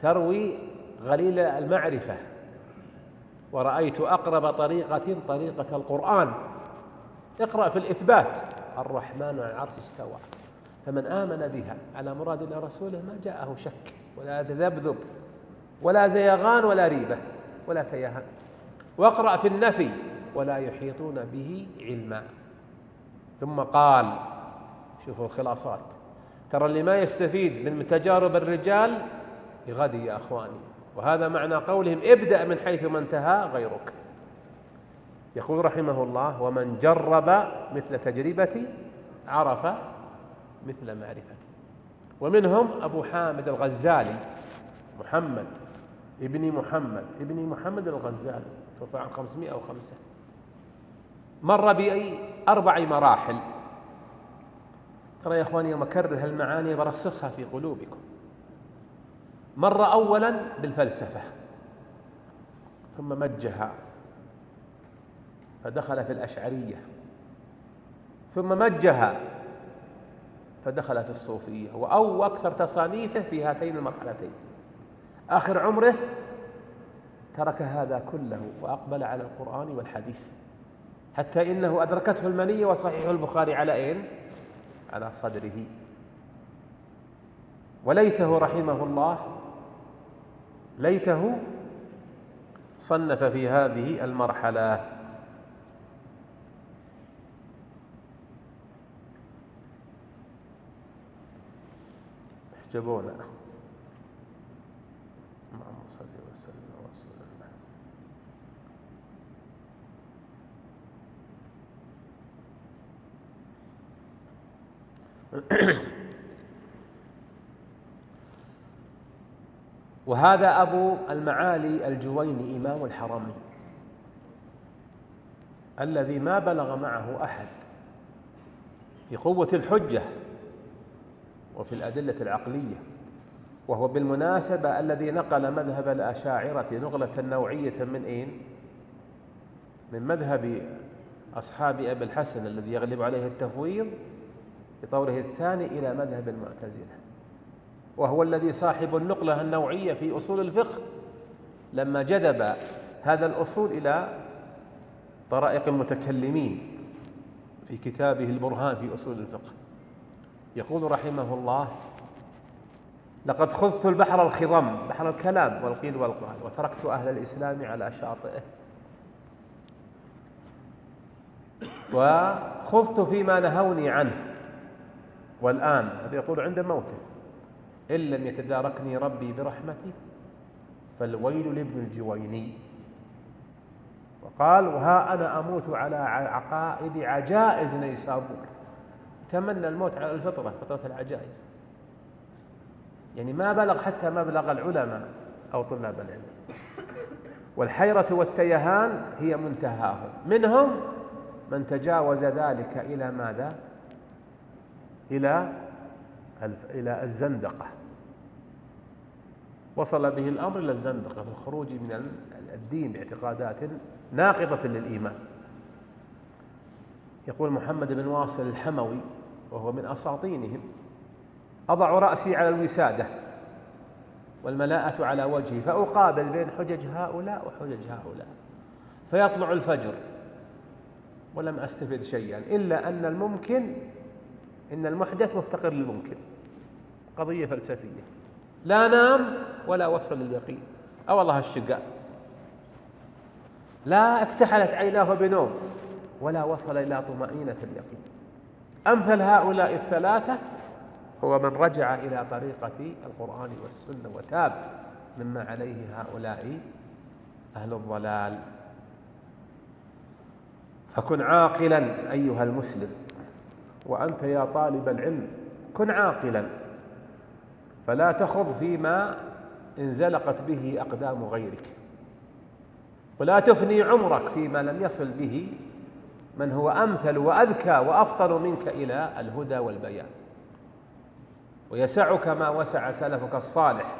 تروي غليل المعرفة. ورأيت أقرب طريقة القرآن. اقرأ في الإثبات: الرحمن على العرش استوى، فمن آمن بها على مراد الله ورسوله ما جاءه شك ولا تذبذب ولا زيغان ولا ريبة ولا تيهان. واقرأ في النفي: ولا يحيطون به علما. ثم قال: شوفوا الخلاصات، ترى اللي ما يستفيد من تجارب الرجال يغدي يا أخواني، وهذا معنى قولهم: ابدأ من حيث ما انتهى غيرك. يقول رحمه الله: ومن جرب مثل تجربتي عرف مثل معرفتي. ومنهم أبو حامد الغزالي، محمد ابن محمد الغزالي، توفى عام 505. مر ب4 مراحل. ترى يا إخواني يوم أكرر المعاني برسخها في قلوبكم. مر أولا بالفلسفة، ثم مجها فدخل في الأشعرية، ثم مجها فدخل في الصوفية، وأو أكثر تصانيفه في هاتين المرحلتين. آخر عمره ترك هذا كله وأقبل على القرآن والحديث، حتى إنه أدركته المنية وصحيح البخاري على أين؟ على صدره. وليته رحمه الله، ليته صنف في هذه المرحلة. احجبونا. اللهم صل وسلم وسلم. وهذا أبو المعالي الجويني إمام الحرمين الذي ما بلغ معه أحد في قوة الحجة وفي الأدلة العقلية، وهو بالمناسبة الذي نقل مذهب الأشاعرة نقلة نوعية من أين؟ من مذهب أصحاب أبي الحسن الذي يغلب عليه التفويض بطوره الثاني إلى مذهب المعتزلة، وهو الذي صاحب النقلة النوعية في أصول الفقه لما جذب هذا الأصول إلى طرائق المتكلمين في كتابه البرهان في أصول الفقه. يقول رحمه الله: لقد خضت البحر الخضم، بحر الكلام والقيل والقال، وتركت أهل الإسلام على شاطئه، وخضت فيما نهوني عنه، والآن هذا يقول عند موته: إن لم يتداركني ربي برحمتي فالويل لابن الجويني. وقال: وها أنا أموت على عقائد عجائز نيسابور. تمنى الموت على الفطرة، فطرة العجائز، يعني ما بلغ حتى مبلغ العلماء أو طلاب العلم. والحيرة والتيهان هي منتهاهم. منهم من تجاوز ذلك إلى ماذا؟ إلى الزندقة، وصل به الأمر إلى الزندقة في الخروج من الدين باعتقادات ناقضة للإيمان. يقول محمد بن واصل الحموي وهو من أساطينهم: أضع رأسي على الوسادة والملاءة على وجهي فأقابل بين حجج هؤلاء وحجج هؤلاء، فيطلع الفجر ولم أستفد شيئا إلا أن الممكن، إن المحدث مفتقر للممكن. قضية فلسفية، لا نام ولا وصل لليقين. والله الشقاء، لا اكتحلت عيناه بنوم ولا وصل إلى طمأنينة اليقين. أمثل هؤلاء الثلاثة هو من رجع إلى طريقة القرآن والسنة وتاب مما عليه هؤلاء أهل الضلال. فكن عاقلا أيها المسلم، وأنت يا طالب العلم كن عاقلا، فلا تخض فيما انزلقت به أقدام غيرك. ولا تفني عمرك فيما لم يصل به من هو أمثل وأذكى وأفضل منك إلى الهدى والبيان، ويسعك ما وسع سلفك الصالح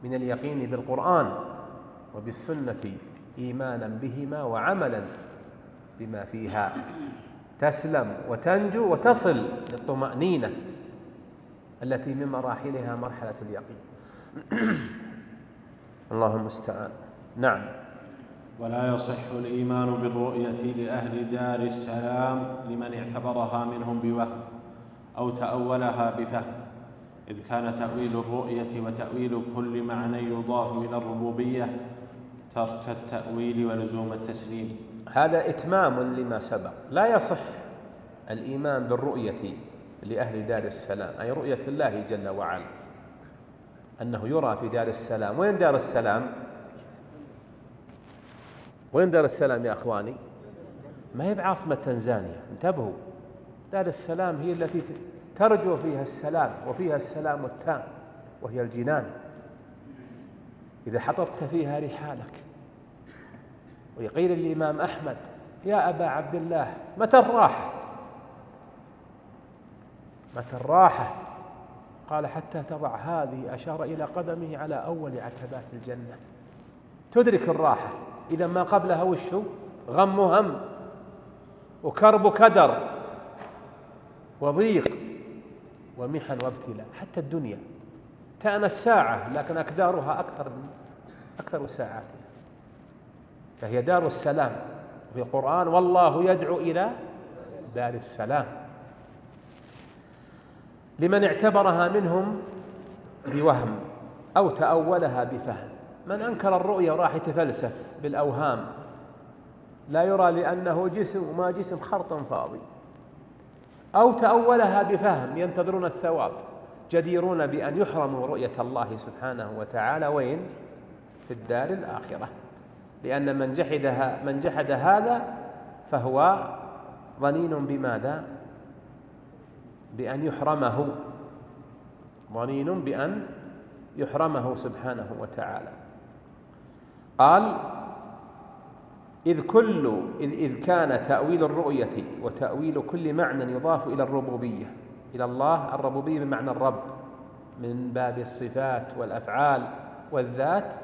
من اليقين بالقرآن وبالسنة إيمانا بهما وعملا بما فيها، تسلم وتنجو وتصل للطمأنينة التي من مراحلها مرحلة اليقين. اللهم المستعان. نعم. ولا يصح الإيمان بالرؤية لأهل دار السلام لمن اعتبرها منهم بوهم أو تأولها بفهم، إذ كان تأويل الرؤية وتأويل كل معنى يضاف إلى الربوبية ترك التأويل ولزوم التسليم. هذا إتمام لما سبق. لا يصح الإيمان بالرؤية لأهل دار السلام، أي رؤية الله جل وعلا، أنه يرى في دار السلام. وين دار السلام؟ وين دار السلام يا أخواني؟ ما هي بعاصمة تنزانيا، انتبهوا. دار السلام هي التي ترجو فيها السلام وفيها السلام التام، وهي الجنان إذا حطبت فيها رحالك. ويقيل الإمام أحمد: يا أبا عبد الله متى الراحة؟ متى الراحة؟ قال: حتى تضع هذه، أشار إلى قدمه على أول عتبات الجنة. تدرك الراحة، إذا ما قبلها وشو؟ غم وهم وكرب وكدر وضيق ومحن وابتلاء. حتى الدنيا تأنى الساعة لكن أكدارها أكثر ساعاتها، فهي دار السلام. في القرآن: والله يدعو إلى دار السلام لمن اعتبرها منهم بوهم أو تأولها بفهم. من أنكر الرؤيا وراح يتفلسف بالأوهام، لا يرى لأنه جسم وما جسم، خرط فاضي، أو تأولها بفهم ينتظرون الثواب، جديرون بأن يحرموا رؤية الله سبحانه وتعالى. وين؟ في الدار الآخرة. لأن من جحد هذا فهو ظنين بماذا؟ بأن يحرمه، ظنين بأن يحرمه سبحانه وتعالى. قال: إذ كان تأويل الرؤية وتأويل كل معنى يضاف إلى الربوبية، إلى الله، الربوبية بمعنى الرب من باب الصفات والأفعال والذات،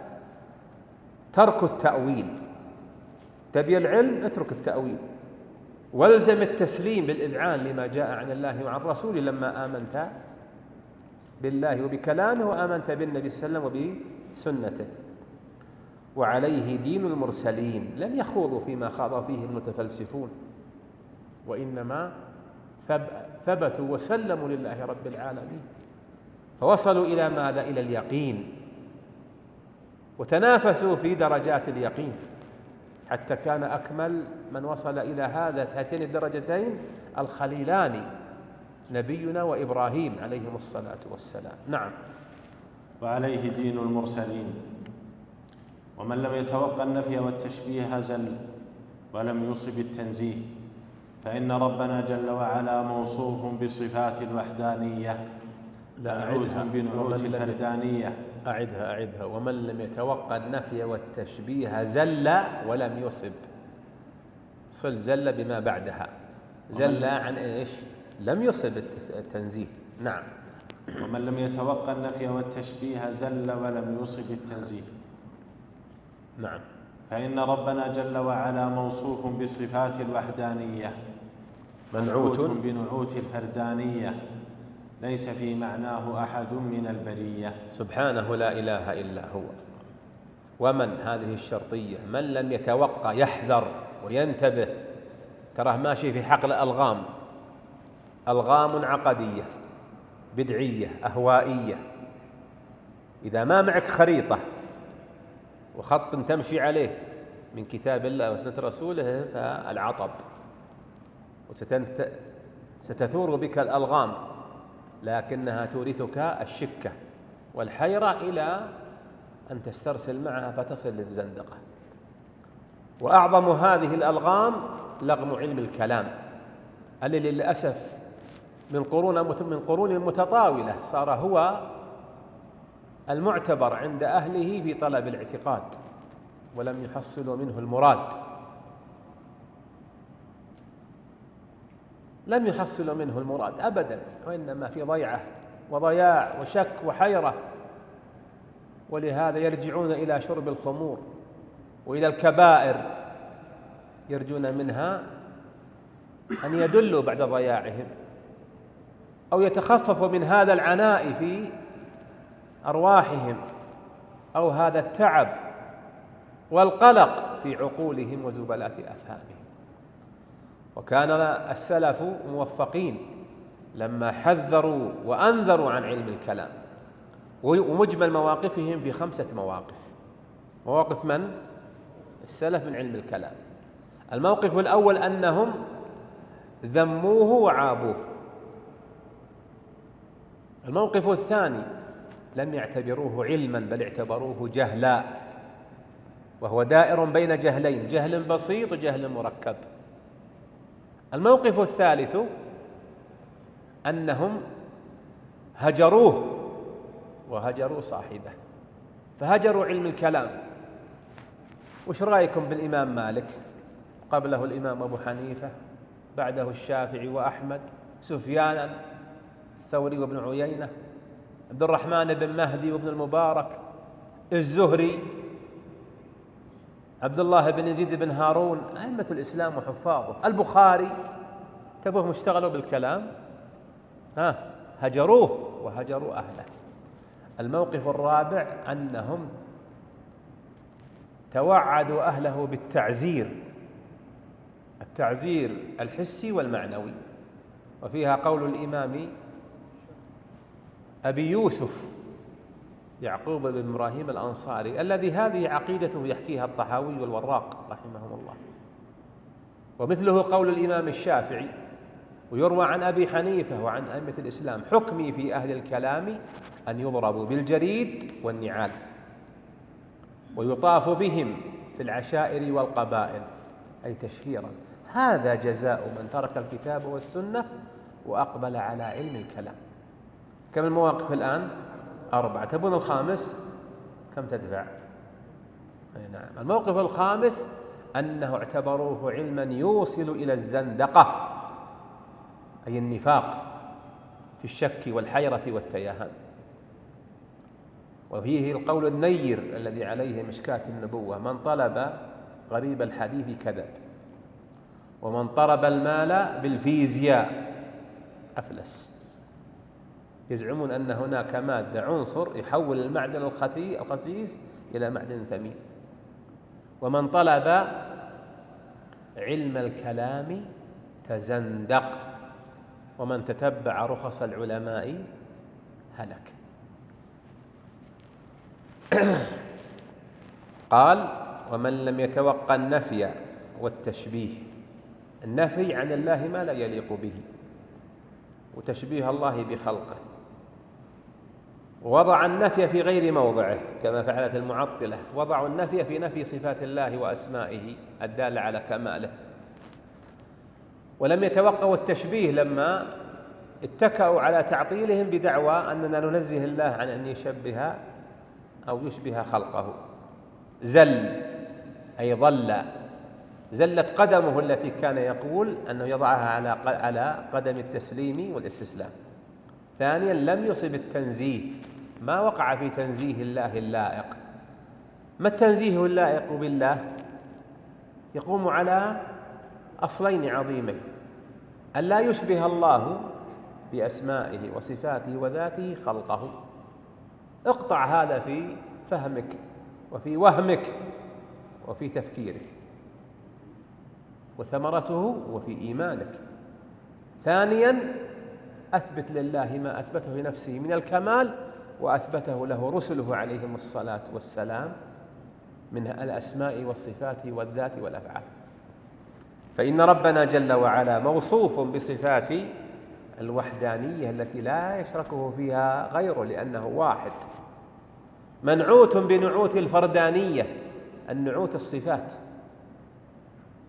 ترك التأويل. تبي العلم؟ اترك التأويل، والزم التسليم بالإذعان لما جاء عن الله وعن رسوله لما آمنت بالله وبكلامه وآمنت بالنبي صلى الله عليه وسلم وبسنته. وعليه دين المرسلين، لم يخوضوا فيما خاض فيه المتفلسفون، وإنما ثبتوا وسلموا لله رب العالمين، فوصلوا إلى ماذا؟ إلى اليقين، وتنافسوا في درجات اليقين، حتى كان أكمل من وصل إلى هاتين الدرجتين الخليلان، نبينا وإبراهيم عليهم الصلاة والسلام. نعم. وعليه دين المرسلين. ومن لم يتوقع النفي والتشبيه هزل ولم يصب التنزيه، فإن ربنا جل وعلا موصوف بصفات الوحدانية منعوت بنعوت الفردانية. أعدها. ومن لم يتوقع النفي والتشبيه زل ولم يصب. صل زل بما بعدها، زل عن إيش؟ لم يصب التنزيه. نعم. ومن لم يتوقع النفي والتشبيه زل ولم يصب التنزيه. نعم. فإن ربنا جل وعلا موصوف بصفات الوحدانية منعوت بنعوت الفردانية، ليس في معناه أحد من البرية سبحانه، لا إله إلا هو. ومن هذه الشرطية، من لم يتوقع يحذر وينتبه. تراه ماشي في حقل ألغام عقدية بدعية أهوائية. إذا ما معك خريطة وخط تمشي عليه من كتاب الله وسنة رسوله فالعطب، وستثور بك الألغام، لكنها تورثك الشكة والحيرة إلى أن تسترسل معها فتصل للزندقة. وأعظم هذه الألغام لغم علم الكلام، الذي للأسف من قرون متطاولة صار هو المعتبر عند أهله في طلب الاعتقاد، ولم يحصلوا منه المراد، لم يحصلوا منه المراد أبدا، وإنما في ضيعة وضياع وشك وحيرة. ولهذا يرجعون إلى شرب الخمور وإلى الكبائر، يرجون منها أن يدلوا بعد ضياعهم، أو يتخففوا من هذا العناء في أرواحهم، أو هذا التعب والقلق في عقولهم وزبلات أفهامهم. وكان السلف موفقين لما حذروا وأنذروا عن علم الكلام، ومجمل مواقفهم في 5 مواقف. مواقف من؟ السلف من علم الكلام. الموقف الأول أنهم ذموه وعابوه. الموقف الثاني لم يعتبروه علما بل اعتبروه جهلا، وهو دائر بين جهلين، جهل بسيط وجهل مركب. الموقف الثالث أنهم هجروه وهجروا صاحبه، فهجروا علم الكلام. وش رأيكم بالإمام مالك؟ قبله الإمام أبو حنيفة، بعده الشافعي وأحمد، سفيان الثوري وابن عيينة، عبد الرحمن بن مهدي وابن المبارك، الزهري، عبد الله بن يزيد بن هارون، أئمة الإسلام وحفاظه، البخاري. تبوهم اشتغلوا بالكلام، هجروه وهجروا أهله. الموقف الرابع أنهم توعدوا أهله بالتعزير، التعزير الحسي والمعنوي. وفيها قول الإمام أبي يوسف يعقوب بن إبراهيم الأنصاري، الذي هذه عقيدته يحكيها الطحاوي والوراق رحمهم الله. ومثله قول الإمام الشافعي، ويروى عن أبي حنيفة وعن أئمة الإسلام: حكمي في أهل الكلام أن يضربوا بالجريد والنعال ويطاف بهم في العشائر والقبائل، أي تشهيرا. هذا جزاء من ترك الكتاب والسنة وأقبل على علم الكلام. كم المواقف الآن؟ 4. تبون الخامس؟ كم تدفع؟ نعم. الموقف الخامس أنه اعتبروه علما يوصل إلى الزندقة، أي النفاق في الشك والحيرة والتيهان. وفيه القول النير الذي عليه مشكاة النبوة: من طلب غريب الحديث كذب، ومن طلب المال بالفيزياء أفلس. يزعمون أن هناك مادة عنصر يحول المعدن الخسيس إلى معدن ثمين. ومن طلب علم الكلام تزندق، ومن تتبع رخص العلماء هلك. قال: ومن لم يتوقع النفي والتشبيه، النفي عن الله ما لا يليق به، وتشبيه الله بخلقه، ووضع النفي في غير موضعه كما فعلت المعطلة، وضعوا النفي في نفي صفات الله وأسمائه الدالة على كماله. ولم يتوقعوا التشبيه لما اتكأوا على تعطيلهم بدعوى أننا ننزه الله عن أن يشبه أو يشبه خلقه. زل أي ضل، زلت قدمه التي كان يقول أنه يضعها على قدم التسليم والاستسلام. ثانيا لم يصب التنزيه، ما وقع في تنزيه الله اللائق. ما التنزيه اللائق بالله؟ يقوم على أصلين عظيمين: أن لا يشبه الله بأسمائه وصفاته وذاته خلقه. اقطع هذا في فهمك وفي وهمك وفي تفكيرك، وثمرته وفي إيمانك. ثانيا أثبت لله ما أثبته لنفسه من الكمال وأثبته له رسله عليهم الصلاة والسلام من الأسماء والصفات والذات والأفعال. فإن ربنا جل وعلا موصوف بصفات الوحدانية التي لا يشركه فيها غيره لأنه واحد، منعوت بنعوت الفردانية، النعوت الصفات،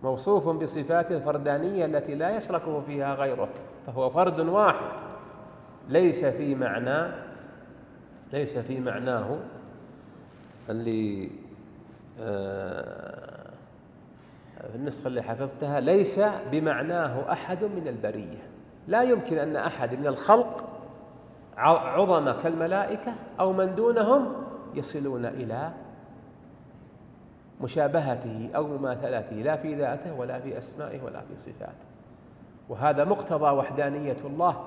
موصوف بصفات الفردانية التي لا يشركه فيها غيره، فهو فرد واحد ليس في معناه اللي في النسخة اللي حفظتها ليس بمعناه أحد من البرية. لا يمكن أن أحد من الخلق عظم كالملائكة أو من دونهم يصلون إلى مشابهته أو مماثلته، لا في ذاته ولا في أسمائه ولا في صفاته. وهذا مقتضى وحدانية الله،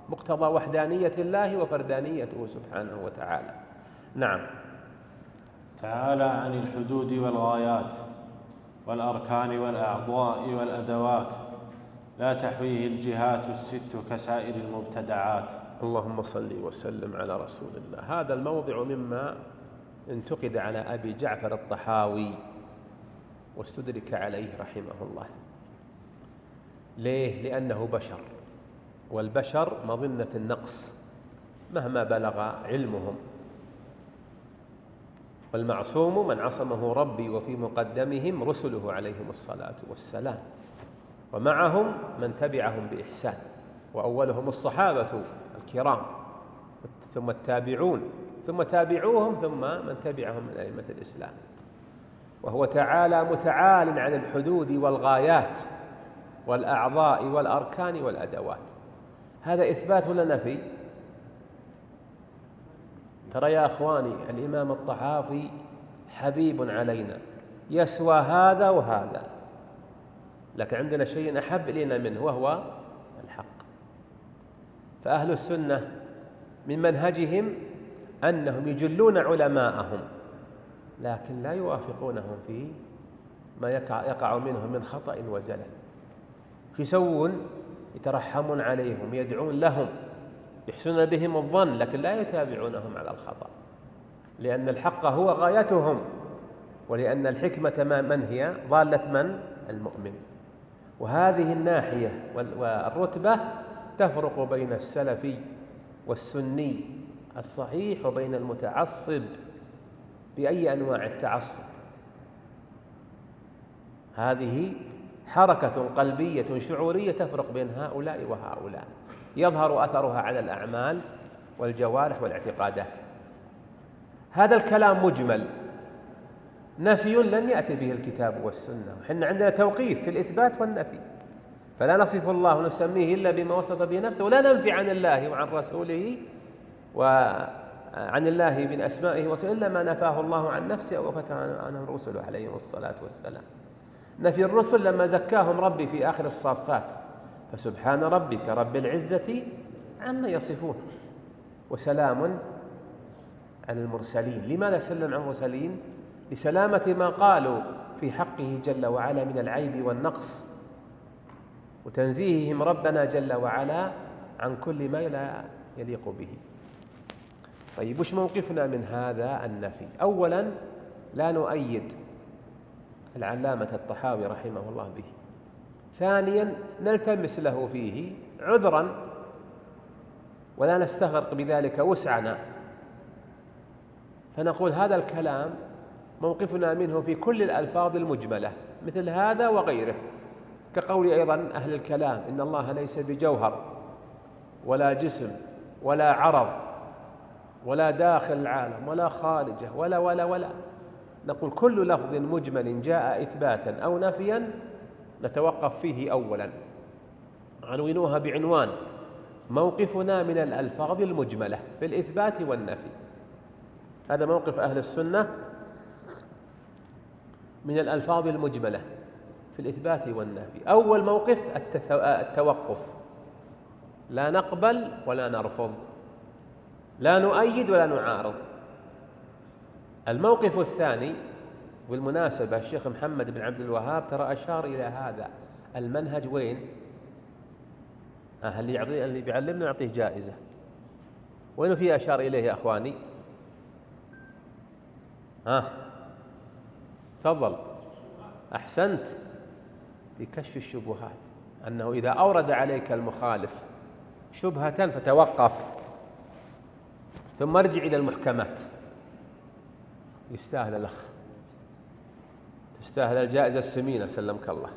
مقتضى وحدانية الله وفردانيته سبحانه وتعالى. نعم. تعالى عن الحدود والغايات والأركان والأعضاء والأدوات، لا تحويه الجهات الست كسائر المبتدعات. اللهم صل وسلم على رسول الله. هذا الموضع مما انتقد على أبي جعفر الطحاوي واستدرك عليه رحمه الله. ليه؟ لأنه بشر، والبشر مظنة النقص مهما بلغ علمهم، والمعصوم من عصمه ربي وفي مقدمهم رسله عليهم الصلاة والسلام، ومعهم من تبعهم بإحسان، وأولهم الصحابة الكرام، ثم التابعون، ثم تابعوهم، ثم من تبعهم من أئمة الإسلام. وهو تعالى متعال عن الحدود والغايات والأعضاء والأركان والأدوات. هذا إثبات ولا نفي؟ ترى يا أخواني الإمام الطحاوي حبيب علينا، يسوى هذا وهذا، لكن عندنا شيء أحب إلينا منه وهو الحق. فأهل السنة من منهجهم أنهم يجلون علماءهم لكن لا يوافقونهم في ما يقع منهم من خطأ وزلل. يسوون؟ يترحمون عليهم، يدعون لهم، يحسنون بهم الظن، لكن لا يتابعونهم على الخطأ، لأن الحق هو غايتهم، ولأن الحكمة من هي؟ ضالة من؟ المؤمن. وهذه الناحية والرتبة تفرق بين السلفي والسني الصحيح وبين المتعصب بأي أنواع التعصب. هذه حركة قلبية شعورية تفرق بين هؤلاء وهؤلاء، يظهر أثرها على الأعمال والجوارح والاعتقادات. هذا الكلام مجمل، نفي لم يأتي به الكتاب والسنة، وحنا عندنا توقيف في الإثبات والنفي، فلا نصف الله ونسميه إلا بما وصف به نفسه، ولا ننفي عن الله وعن رسوله وعن الله من أسمائه وصفاته إلا ما نفاه الله عن نفسه أو فتح عنه الرسل عليهم الصلاة والسلام. نفي الرسل لما زكاهم ربي في آخر الصافات، فسبحان ربك رب العزة عما يصفون وسلام على المرسلين. لماذا سلم على المرسلين؟ لسلامة ما قالوا في حقه جل وعلا من العيب والنقص، وتنزيههم ربنا جل وعلا عن كل ما لا يليق به. طيب وش موقفنا من هذا النفي؟ أولا لا نؤيد العلامة الطحاوي رحمه الله به. ثانيا نلتمس له فيه عذرا ولا نستغرق بذلك وسعنا، فنقول هذا الكلام موقفنا منه في كل الألفاظ المجملة مثل هذا وغيره، كقول أيضا أهل الكلام إن الله ليس بجوهر ولا جسم ولا عرض ولا داخل العالم ولا خارجه ولا ولا ولا. نقول كل لفظ مجمل جاء إثباتا أو نفيا نتوقف فيه أولا، عنونوها بعنوان موقفنا من الألفاظ المجملة في الإثبات والنفي. هذا موقف أهل السنة من الألفاظ المجملة في الإثبات والنفي. أول موقف التوقف، لا نقبل ولا نرفض، لا نؤيد ولا نعارض. الموقف الثاني، بالمناسبة الشيخ محمد بن عبد الوهاب ترى أشار إلى هذا المنهج وين؟ اللي بيعلمنا نعطيه جائزة. وين في أشار إليه يا أخواني؟ تفضل. أحسنت، في كشف الشبهات، أنه إذا أورد عليك المخالف شبهة فتوقف ثم ارجع إلى المحكمات. يستاهل الأخ، تستاهل الجائزة السمينة سلمك الله.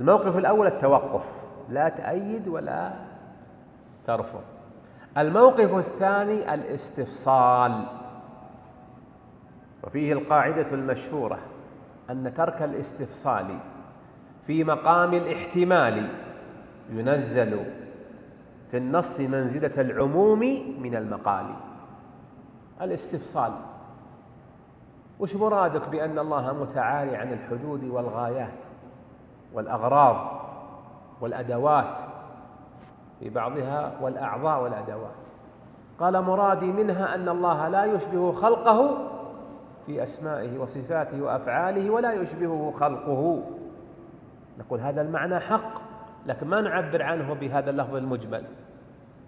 الموقف الأول التوقف، لا تأيد ولا ترفض. الموقف الثاني الاستفصال، وفيه القاعدة المشهورة أن ترك الاستفصال في مقام الاحتمال ينزل في النص منزلة العموم من المقال. الاستفصال، وش مرادك بأن الله متعالي عن الحدود والغايات والأغراض والأدوات في بعضها والأعضاء والأدوات؟ قال مرادي منها أن الله لا يشبه خلقه في أسمائه وصفاته وأفعاله ولا يشبهه خلقه. نقول هذا المعنى حق، لكن ما نعبر عنه بهذا اللفظ المجمل،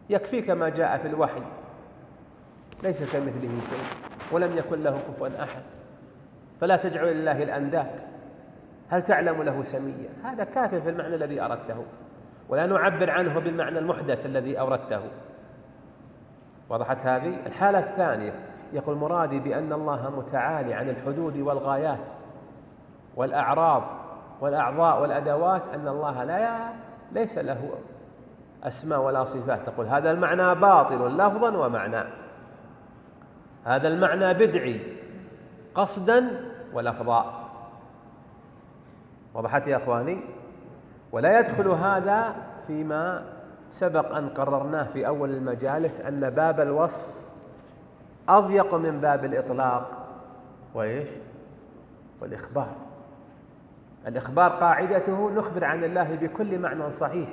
يكفيك ما جاء في الوحي: ليس كمثله شيء ولم يكن له كفوا أحد، فلا تجعل لله الأنداد، هل تعلم له سميا. هذا كافي في المعنى الذي أردته، ولا نعبر عنه بالمعنى المحدث الذي أوردته. وضحت هذه؟ الحالة الثانية يقول مرادي بأن الله متعالي عن الحدود والغايات والأعراض والأعضاء والأدوات، أن الله ليس له أسماء ولا صفات. تقول هذا المعنى باطل لفظا ومعنى، هذا المعنى بدعي قصدا ولفظا. وضحت يا أخواني؟ ولا يدخل هذا فيما سبق أن قررناه في أول المجالس، أن باب الوصف أضيق من باب الإطلاق والإخبار. الإخبار قاعدته نخبر عن الله بكل معنى صحيح.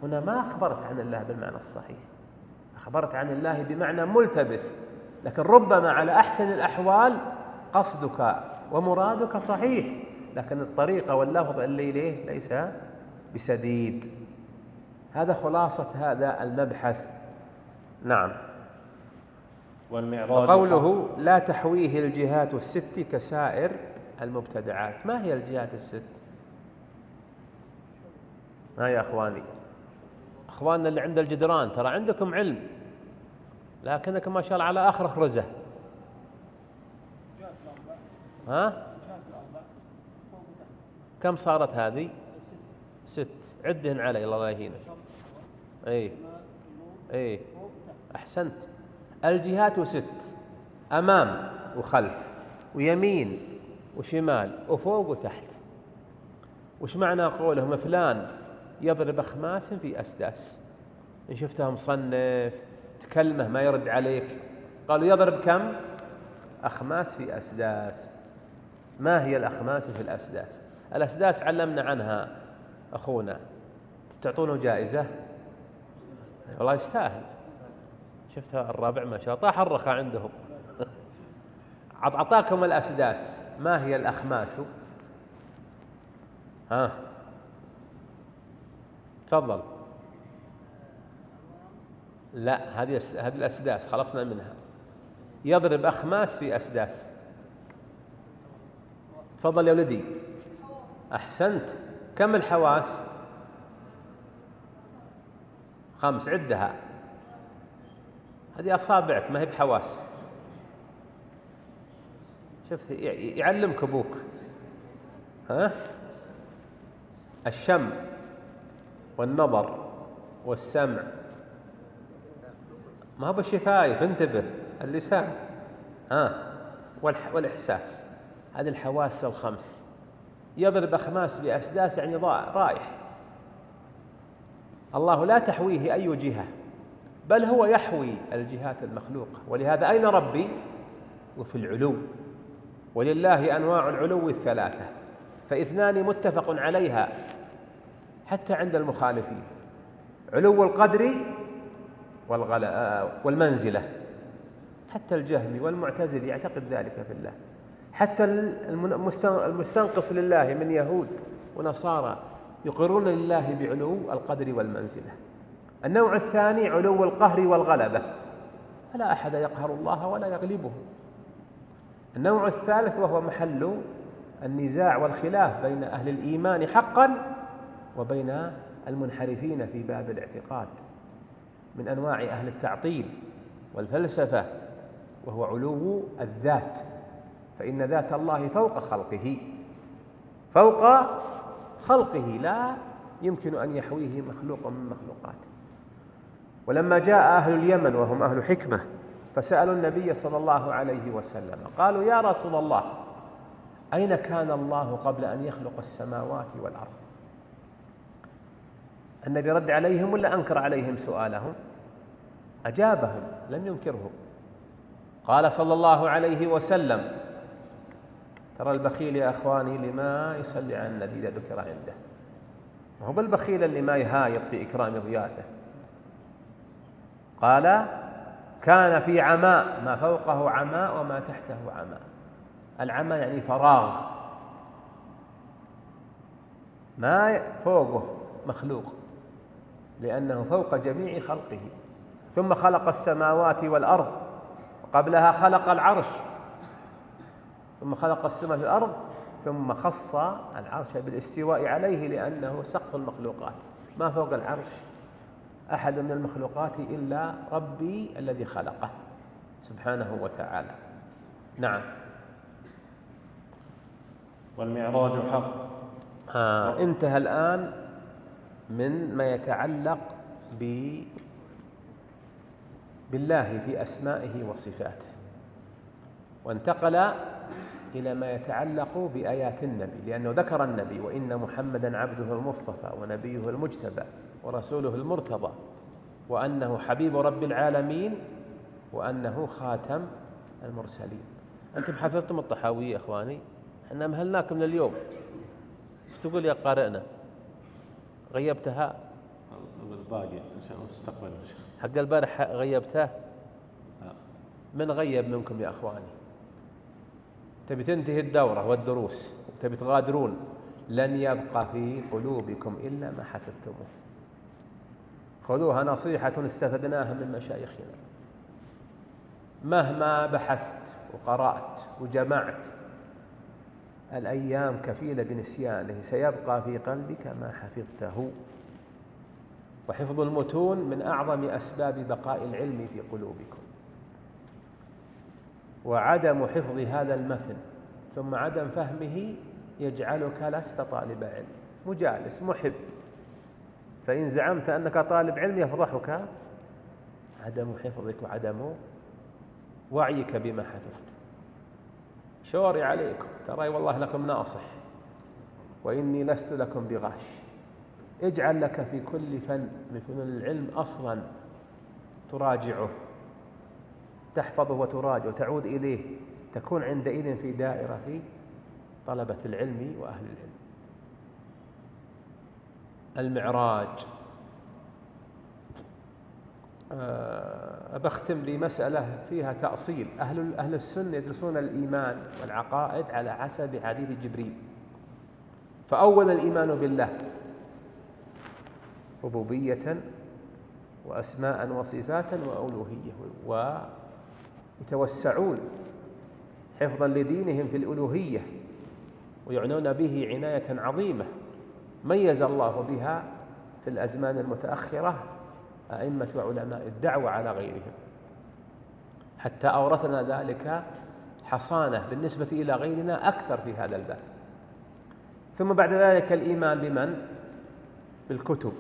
هنا ما أخبرت عن الله بالمعنى الصحيح، أخبرت عن الله بمعنى ملتبس، لكن ربما على أحسن الأحوال قصدك ومرادك صحيح، لكن الطريقة واللفظ اللي ليس بسديد. هذا خلاصة هذا المبحث. نعم. وقوله لا تحويه الجهات الست كسائر المبتدعات. ما هي الجهات الست؟ ها يا أخواني، أخواننا اللي عند الجدران، ترى عندكم علم لكنكم ما شاء الله على آخر خرزة. ها؟ كم صارت هذه؟ 6. عدهن علي الله لا يهينك. اي أحسنت. الجهات 6: أمام وخلف ويمين وشمال وفوق وتحت. وش معنى قولهم فلان يضرب أخماس في أسداس؟ إن شفته مصنف تكلمه ما يرد عليك، قالوا يضرب كم؟ أخماس في أسداس. ما هي الأخماس في الأسداس؟ الأسداس علمنا عنها أخونا، تعطونه جائزة والله يستاهل. شفتها الرابع ما شاء الله طاح الرخاء عندهم. أعطاكم الأسداس، ما هي الأخماس؟ ها تفضل. لا، هذه الأسداس خلصنا منها. يضرب أخماس في أسداس. تفضل يا ولدي. أحسنت. كم الحواس؟ 5. عدها، هذه أصابعك ما هي بحواس. شفت يعلمك أبوك. ها؟ الشم والنظر والسمع، ما هو بالشفايف، انتبه، اللسان. والإحساس. هذه الحواس 5. يضرب أخماس بأسداس يعني رايح. الله لا تحويه أي جهة، بل هو يحوي الجهات المخلوقة. ولهذا أين ربي؟ وفي العلو. ولله أنواع العلو 3، ف2 متفق عليها حتى عند المخالفين: علو القدر والمنزلة. حتى الجهمي والمعتزلي يعتقد ذلك في الله، حتى المستنقص لله من يهود ونصارى يقرون لله بعلو القدر والمنزلة. النوع الثاني علو القهر والغلبة، فلا أحد يقهر الله ولا يغلبه. النوع الثالث وهو محل النزاع والخلاف بين أهل الإيمان حقا وبين المنحرفين في باب الاعتقاد من أنواع أهل التعطيل والفلسفة، وهو علو الذات. فإن ذات الله فوق خلقه لا يمكن أن يحويه مخلوق من مخلوقاته. ولما جاء أهل اليمن وهم أهل حكمة فسألوا النبي صلى الله عليه وسلم قالوا يا رسول الله أين كان الله قبل أن يخلق السماوات والأرض؟ النبي رد عليهم ولا أنكر عليهم سؤالهم؟ أجابهم لم ينكره. قال صلى الله عليه وسلم ترى البخيل يا أخواني لما يصلي على النبي إذا ذكر عنده، وهو بالبخيل اللي ما يهايط في إكرام ضيافه. قال كان في عماء، ما فوقه عماء وما تحته عماء. العماء يعني فراغ، ما فوقه مخلوق لأنه فوق جميع خلقه. ثم خلق السماوات والأرض، وقبلها خلق العرش، ثم خلق السماء في الأرض، ثم خص العرش بالاستواء عليه لأنه سقف المخلوقات. ما فوق العرش أحد من المخلوقات إلا ربي الذي خلقه سبحانه وتعالى. نعم. والمعراج حق. انتهى الآن من ما يتعلق بالله في أسمائه وصفاته، وانتقل إلى ما يتعلق بآيات النبي، لأنه ذكر النبي وإن محمدًا عبده المصطفى ونبيه المجتبى ورسوله المرتضى، وأنه حبيب رب العالمين، وأنه خاتم المرسلين. أنتم حفظتم الطحاوية يا إخواني؟ احنا مهلناكم لليوم. ايش تقول يا قارئنا؟ غيبتها؟ الباقي إن شاء الله مستقبل. حق البارح غيبته؟ من غيب منكم يا أخواني؟ تبي تنتهي الدورة والدروس تبي تغادرون، لن يبقى في قلوبكم إلا ما حفظتموه. خذوها نصيحة استفدناها من مشايخنا. مهما بحثت وقرأت وجمعت، الأيام كفيلة بنسيانه، سيبقى في قلبك ما حفظته. وحفظ المتون من أعظم أسباب بقاء العلم في قلوبكم. وعدم حفظ هذا المتن ثم عدم فهمه يجعلك لست طالب علم، مجالس محب. فإن زعمت أنك طالب علم يفضحك عدم حفظك وعدم وعيك بما حفظت. شوري عليكم، ترى والله لكم ناصح وإني لست لكم بغاش. اجعل لك في كل فن من فنون العلم أصلا تراجعه، تحفظه وتراجعه وتعود إليه، تكون عندئذ في دائرة في طلبة العلم وأهل العلم. المعراج. بختم بمسألة فيها تأصيل. أهل السنة يدرسون الإيمان والعقائد على حسب حديث جبريل. فأول الإيمان بالله ربوبية وأسماء وصفات وألوهية، ويتوسعون حفظا لدينهم في الألوهية ويعنون به عناية عظيمة ميز الله بها في الأزمان المتأخرة أئمة وعلماء الدعوة على غيرهم، حتى أورثنا ذلك حصانة بالنسبة إلى غيرنا أكثر في هذا الباب. ثم بعد ذلك الإيمان بمن؟ بالكتب،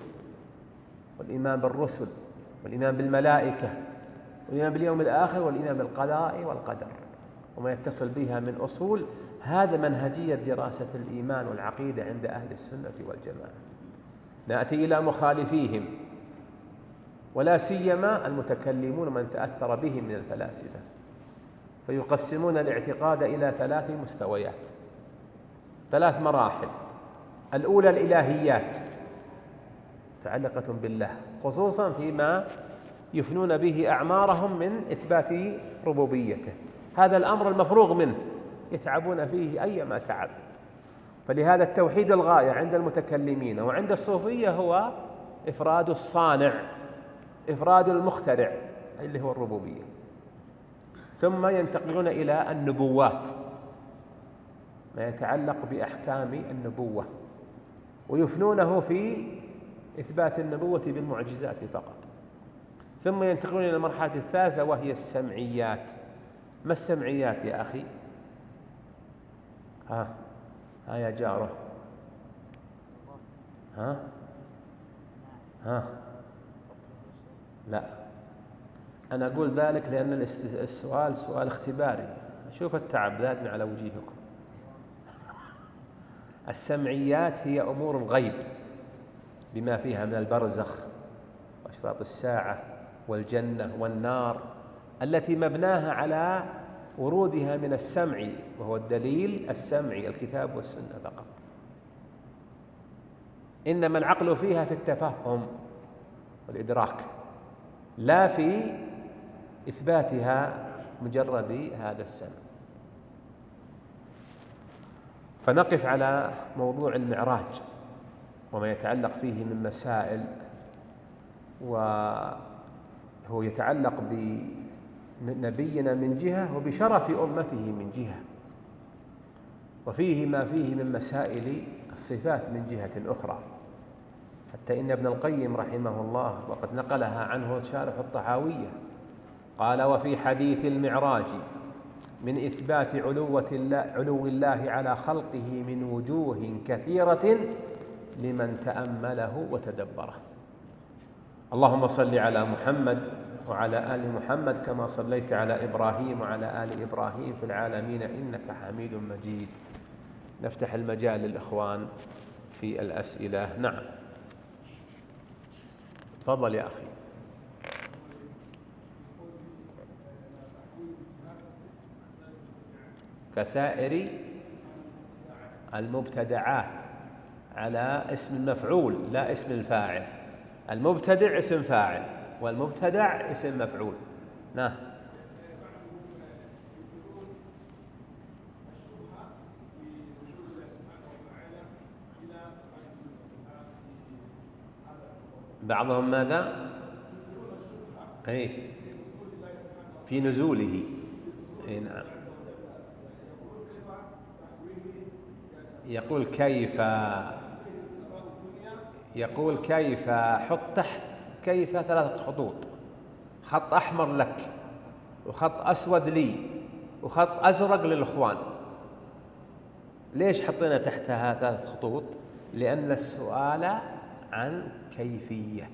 والإيمان بالرسل، والإيمان بالملائكة، والإيمان باليوم الآخر، والإيمان بالقضاء والقدر وما يتصل بها من أصول. هذا منهجية دراسة الإيمان والعقيدة عند أهل السنة والجماعة. نأتي إلى مخالفيهم ولا سيما المتكلمون من تأثر بهم من الفلاسفة، فيقسمون الاعتقاد إلى 3 مستويات، 3 مراحل. الأولى الإلهيات متعلقة بالله، خصوصا فيما يفنون به أعمارهم من إثبات ربوبيته. هذا الأمر المفروغ منه، يتعبون فيه أيما تعب. فلهذا التوحيد الغاية عند المتكلمين، وعند الصوفية هو إفراد الصانع، إفراد المخترع اللي هو الربوبية. ثم ينتقلون إلى النبوات، ما يتعلق بأحكام النبوة، ويفنونه في إثبات النبوة بالمعجزات فقط. ثم ينتقلون إلى المرحلة الثالثة وهي السمعيات. ما السمعيات يا أخي؟ ها يا جاره، ها لا، أنا أقول ذلك لأن السؤال سؤال اختباري. شوف التعب ذاتنا على وجيهكم. السمعيات هي أمور الغيب بما فيها من البرزخ وأشراط الساعة والجنة والنار التي مبناها على ورودها من السمع، وهو الدليل السمعي الكتاب والسنة فقط. إنما العقل فيها في التفهم والإدراك، لا في إثباتها مجرد هذا السمع. فنقف على موضوع المعراج وما يتعلق فيه من مسائل، وهو يتعلق بنبينا من جهة وبشرف أمته من جهة، وفيه ما فيه من مسائل الصفات من جهة أخرى، حتى إن ابن القيم رحمه الله وقد نقلها عنه شارح الطحاوية قال: وفي حديث المعراج من إثبات علو الله على خلقه من وجوه كثيرة لمن تأمله وتدبره. اللهم صل على محمد وعلى آل محمد كما صليت على إبراهيم وعلى آل إبراهيم في العالمين إنك حميد مجيد. نفتح المجال للإخوان في الأسئلة. نعم، تفضل يا أخي. كسائر المبتدعات على اسم المفعول لا اسم الفاعل. المبتدع اسم فاعل والمبتدع اسم مفعول. نعم. بعضهم ماذا؟ أي في نزوله. أي نعم. يقول كيف حط تحت كيف 3 خطوط، خط أحمر لك وخط أسود لي وخط أزرق للإخوان. ليش حطينا تحتها 3 خطوط؟ لأن السؤال عن كيفية،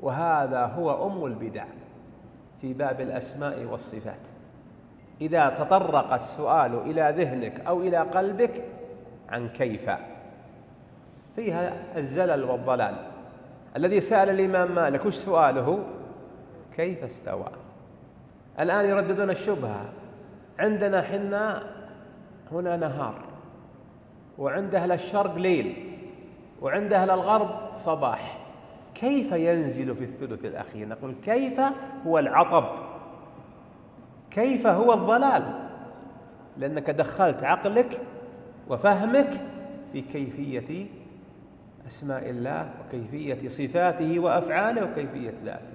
وهذا هو أم البدع في باب الأسماء والصفات. إذا تطرق السؤال إلى ذهنك أو إلى قلبك عن كيف، فيها الزلل والضلال. الذي سأل الإمام مالك وش سؤاله؟ كيف استوى. الآن يرددون الشبهة. عندنا حنا هنا نهار، وعند أهل الشرق ليل، وعند أهل الغرب صباح. كيف ينزل في الثلث الأخير؟ نقول كيف هو العطب، كيف هو الضلال، لأنك دخلت عقلك وفهمك في كيفية أسماء الله وكيفية صفاته وأفعاله وكيفية ذاته.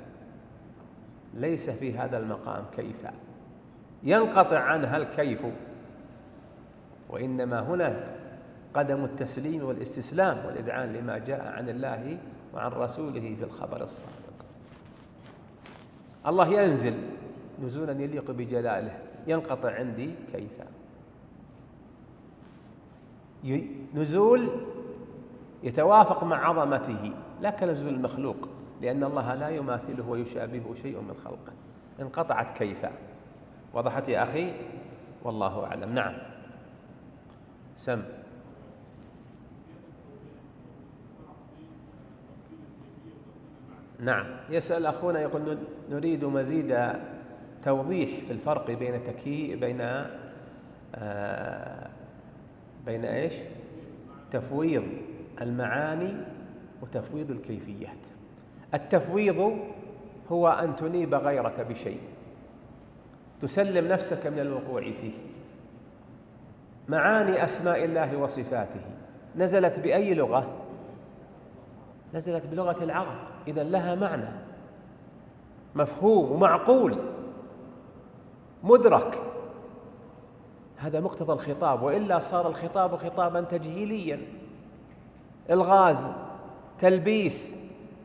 ليس في هذا المقام كيف، ينقطع عنها الكيف، وإنما هنا قدم التسليم والاستسلام والإذعان لما جاء عن الله وعن رسوله في الخبر الصادق. الله ينزل نزولا يليق بجلاله، ينقطع عندي كيف. نزول يتوافق مع عظمته لا كنزول المخلوق، لأن الله لا يماثله ويشابهه شيء من خلقه. انقطعت كيف. وضحت يا أخي؟ والله أعلم. نعم، سم. نعم، يسأل أخونا يقول نريد مزيد توضيح في الفرق بين إيش؟ تفويض المعاني وتفويض الكيفيات. التفويض هو أن تنيب غيرك بشيء، تسلم نفسك من الوقوع فيه. معاني أسماء الله وصفاته نزلت بأي لغة؟ نزلت بلغة العرب، إذن لها معنى مفهوم ومعقول مدرك. هذا مقتضى الخطاب، وإلا صار الخطاب خطابا تجهيليا، الغاز، تلبيس،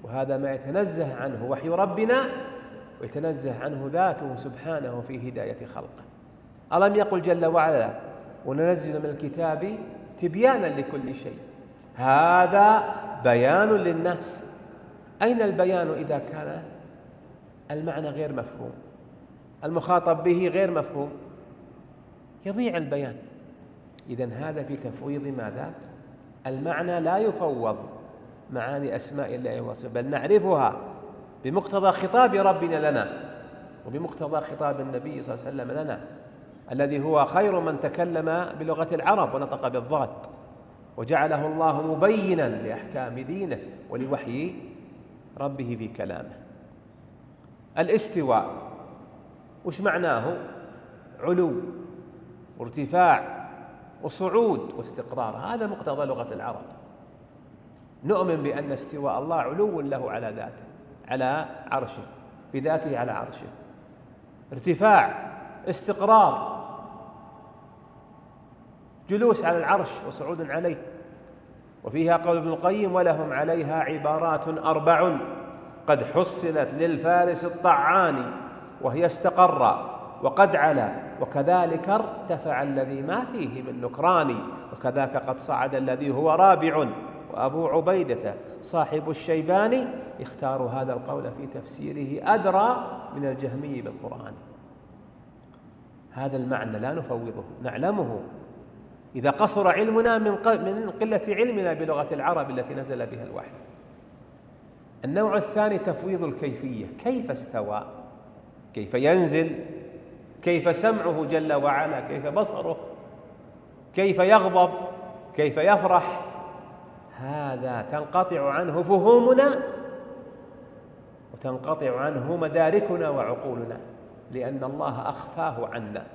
وهذا ما يتنزه عنه وحي ربنا ويتنزه عنه ذاته سبحانه في هداية خلقه. ألم يقل جل وعلا وننزل من الكتاب تبيانا لكل شيء؟ هذا بيان للناس. أين البيان المعنى غير مفهوم، المخاطب به غير مفهوم، يضيع البيان. إذن هذا في تفويض ماذا؟ المعنى لا يفوض معاني أسماء الله وصفاته، بل نعرفها بمقتضى خطاب ربنا لنا وبمقتضى خطاب النبي صلى الله عليه وسلم لنا، الذي هو خير من تكلم بلغة العرب ونطق بالضاد، وجعله الله مبينا لأحكام دينه ولوحي ربه في كلامه. الاستواء وش معناه؟ علو وارتفاع وصعود واستقرار، هذا مقتضى لغة العرب. نؤمن بأن استواء الله علو له على ذاته، على عرشه، بذاته على عرشه. ارتفاع، استقرار، جلوس على العرش وصعود عليه. وفيها قول ابن القيم: ولهم عليها عبارات 4 قد حصلت للفارس الطعان، وهي استقر وقد علا وكذلك ارتفع الذي ما فيه من نكران، وكذاك قد صعد الذي هو رابع. وأبو عبيدة صاحب الشيباني يختار هذا القول في تفسيره أدرى من الجهمي بالقرآن. هذا المعنى لا نفوضه، نعلمه إذا قصر علمنا من قلة علمنا بلغة العرب التي نزل بها الوحي. النوع الثاني تفويض الكيفية، كيف استوى، كيف ينزل، كيف سمعه جل وعلا، كيف بصره، كيف يغضب، كيف يفرح. هذا تنقطع عنه فهومنا وتنقطع عنه مداركنا وعقولنا، لأن الله أخفاه عنا،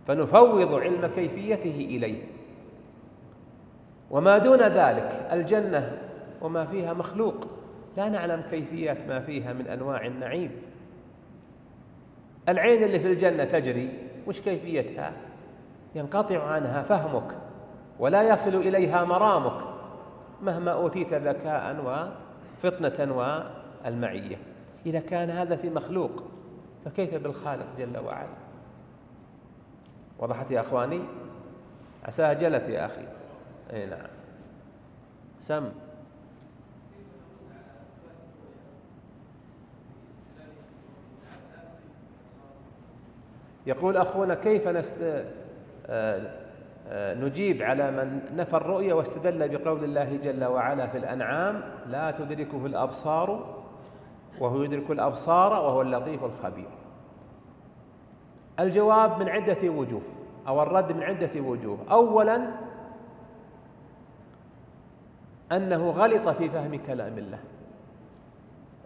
فنفوض علم كيفيته إليه. وما دون ذلك الجنة وما فيها مخلوق، لا نعلم كيفيات ما فيها من أنواع النعيم. العين اللي في الجنة تجري، وش كيفيتها؟ ينقطع عنها فهمك ولا يصل إليها مرامك مهما أوتيت ذكاء وفطنة والمعية. إذا كان هذا في مخلوق فكيف بالخالق جل وعلا؟ وضحت يا أخواني؟ عساها جلت يا أخي. أي نعم. سم. يقول أخونا: كيف نجيب على من نفى الرؤية واستدل بقول الله جل وعلا في الأنعام: لا تدركه الأبصار وهو يدرك الأبصار وهو اللطيف الخبير؟ الجواب من عدة وجوه، أو الرد من عدة وجوه. أولا أنه غلط في فهم كلام الله،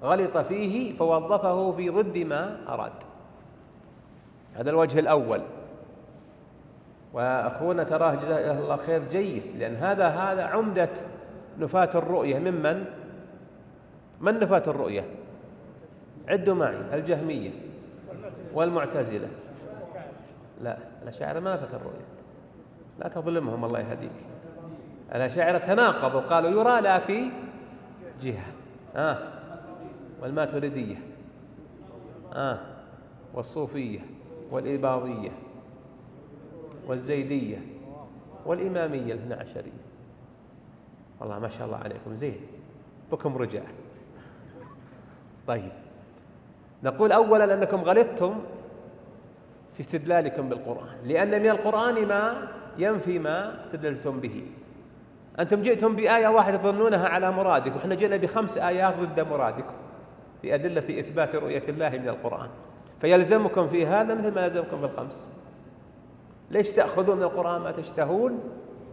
غلط فيه فوظفه في ضد ما أراد. هذا الوجه الأول. وأخونا تراه جزاه الله خير جيد، لأن هذا عمدة نفاة الرؤية. من نفاة الرؤية؟ عدوا معي: الجهمية والمعتزلة. لا، الأشاعرة ما نفت الرؤية، لا تظلمهم الله يهديك. الأشاعرة تناقضوا، قالوا يرى لا في جهة، والماتريدية، والصوفية والإباضية والزيدية والإمامية الاثنى عشرية. والله ما شاء الله عليكم، زين بكم رجع. طيب، نقول أولا أنكم غلطتم في استدلالكم بالقرآن، لأن من القرآن ما ينفي ما استدلتم به. أنتم جئتم بآية واحدة تظنونها على مرادك، وإحنا جئنا ب5 آيات ضد مرادكم في أدلة إثبات رؤية الله من القرآن، فيلزمكم في هذا مثل ما يلزمكم في ال5. ليش تأخذون من القرآن ما تشتهون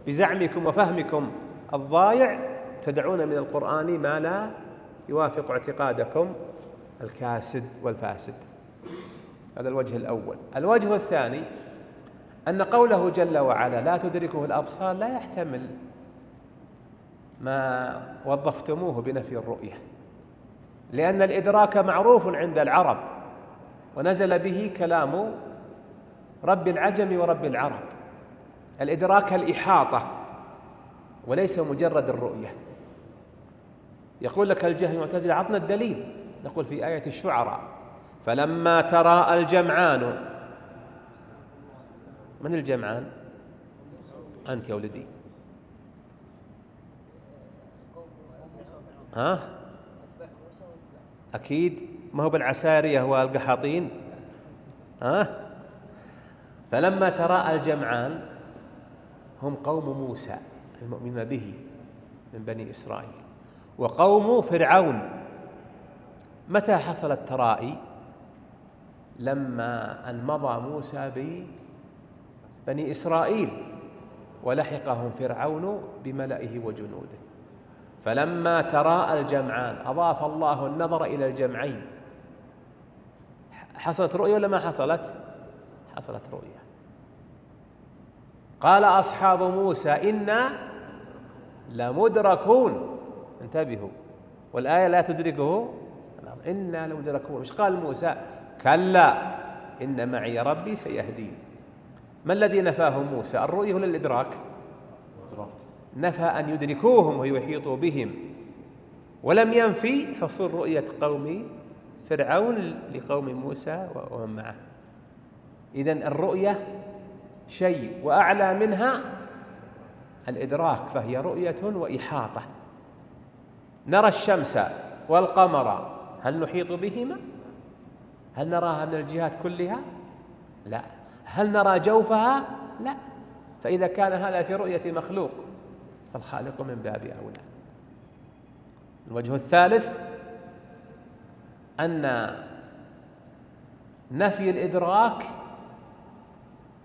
بزعمكم وفهمكم الضايع، تدعون من القرآن ما لا يوافق اعتقادكم الكاسد والفاسد؟ هذا الوجه الأول. الوجه الثاني أن قوله جل وعلا لا تدركه الأبصار لا يحتمل ما وظفتموه بنفي الرؤية، لأن الإدراك معروف عند العرب، ونزل به كلام رب العجم ورب العرب. الإدراك الإحاطة وليس مجرد الرؤية. يقول لك الجهمي المعتزلة: عطنا الدليل. نقول في آية الشعراء: فلما تراءى الجمعان. من الجمعان؟ أنت يا ولدي. أكيد ما هو بالعسارية والقحاطين. فلما تراءى الجمعان هم قوم موسى المؤمنين به من بني إسرائيل وقوم فرعون. متى حصل الترائي؟ لما أن مضى موسى ببني إسرائيل ولحقهم فرعون بملئه وجنوده. فلما تراءى الجمعان أضاف الله النظر إلى الجمعين. حصلت رؤيا ولا ما حصلت؟ حصلت رؤيا. قال أصحاب موسى إنا لمدركون. انتبهوا، والآية لا تدركه. إنا لمدركون. مش قال موسى؟ كلا إن معي ربي سيهدين. ما الذي نفاه موسى؟ الرؤية ولا الإدراك؟ نفى أن يدركوهم ويحيطوا بهم، ولم ينفي حصول رؤية قوم فرعون لقوم موسى ومن معه. إذن الرؤية شيء، وأعلى منها الإدراك، فهي رؤية وإحاطة. نرى الشمس والقمر، هل نحيط بهما؟ هل نراها من الجهات كلها؟ لا. هل نرى جوفها؟ لا. فإذا كان هذا في رؤية مخلوق فالخالق من باب أولى. الوجه الثالث أن نفي الإدراك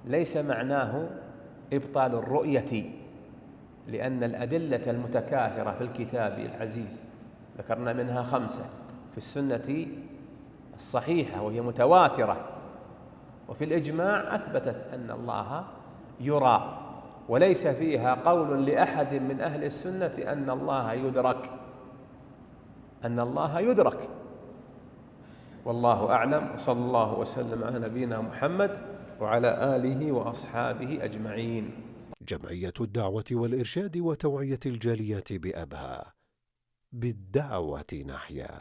ليس معناه إبطال الرؤية، لأن الأدلة المتكاثرة في الكتاب العزيز ذكرنا منها 5 في السنة الصحيحة وهي متواترة، وفي الإجماع أثبتت أن الله يرى، وليس فيها قول لأحد من أهل السنة أن الله يدرك، أن الله يدرك. والله أعلم، وصلى الله وسلم على نبينا محمد وعلى آله وأصحابه أجمعين. جمعية الدعوة والإرشاد وتوعية الجاليات بأبها، بالدعوة نحيا.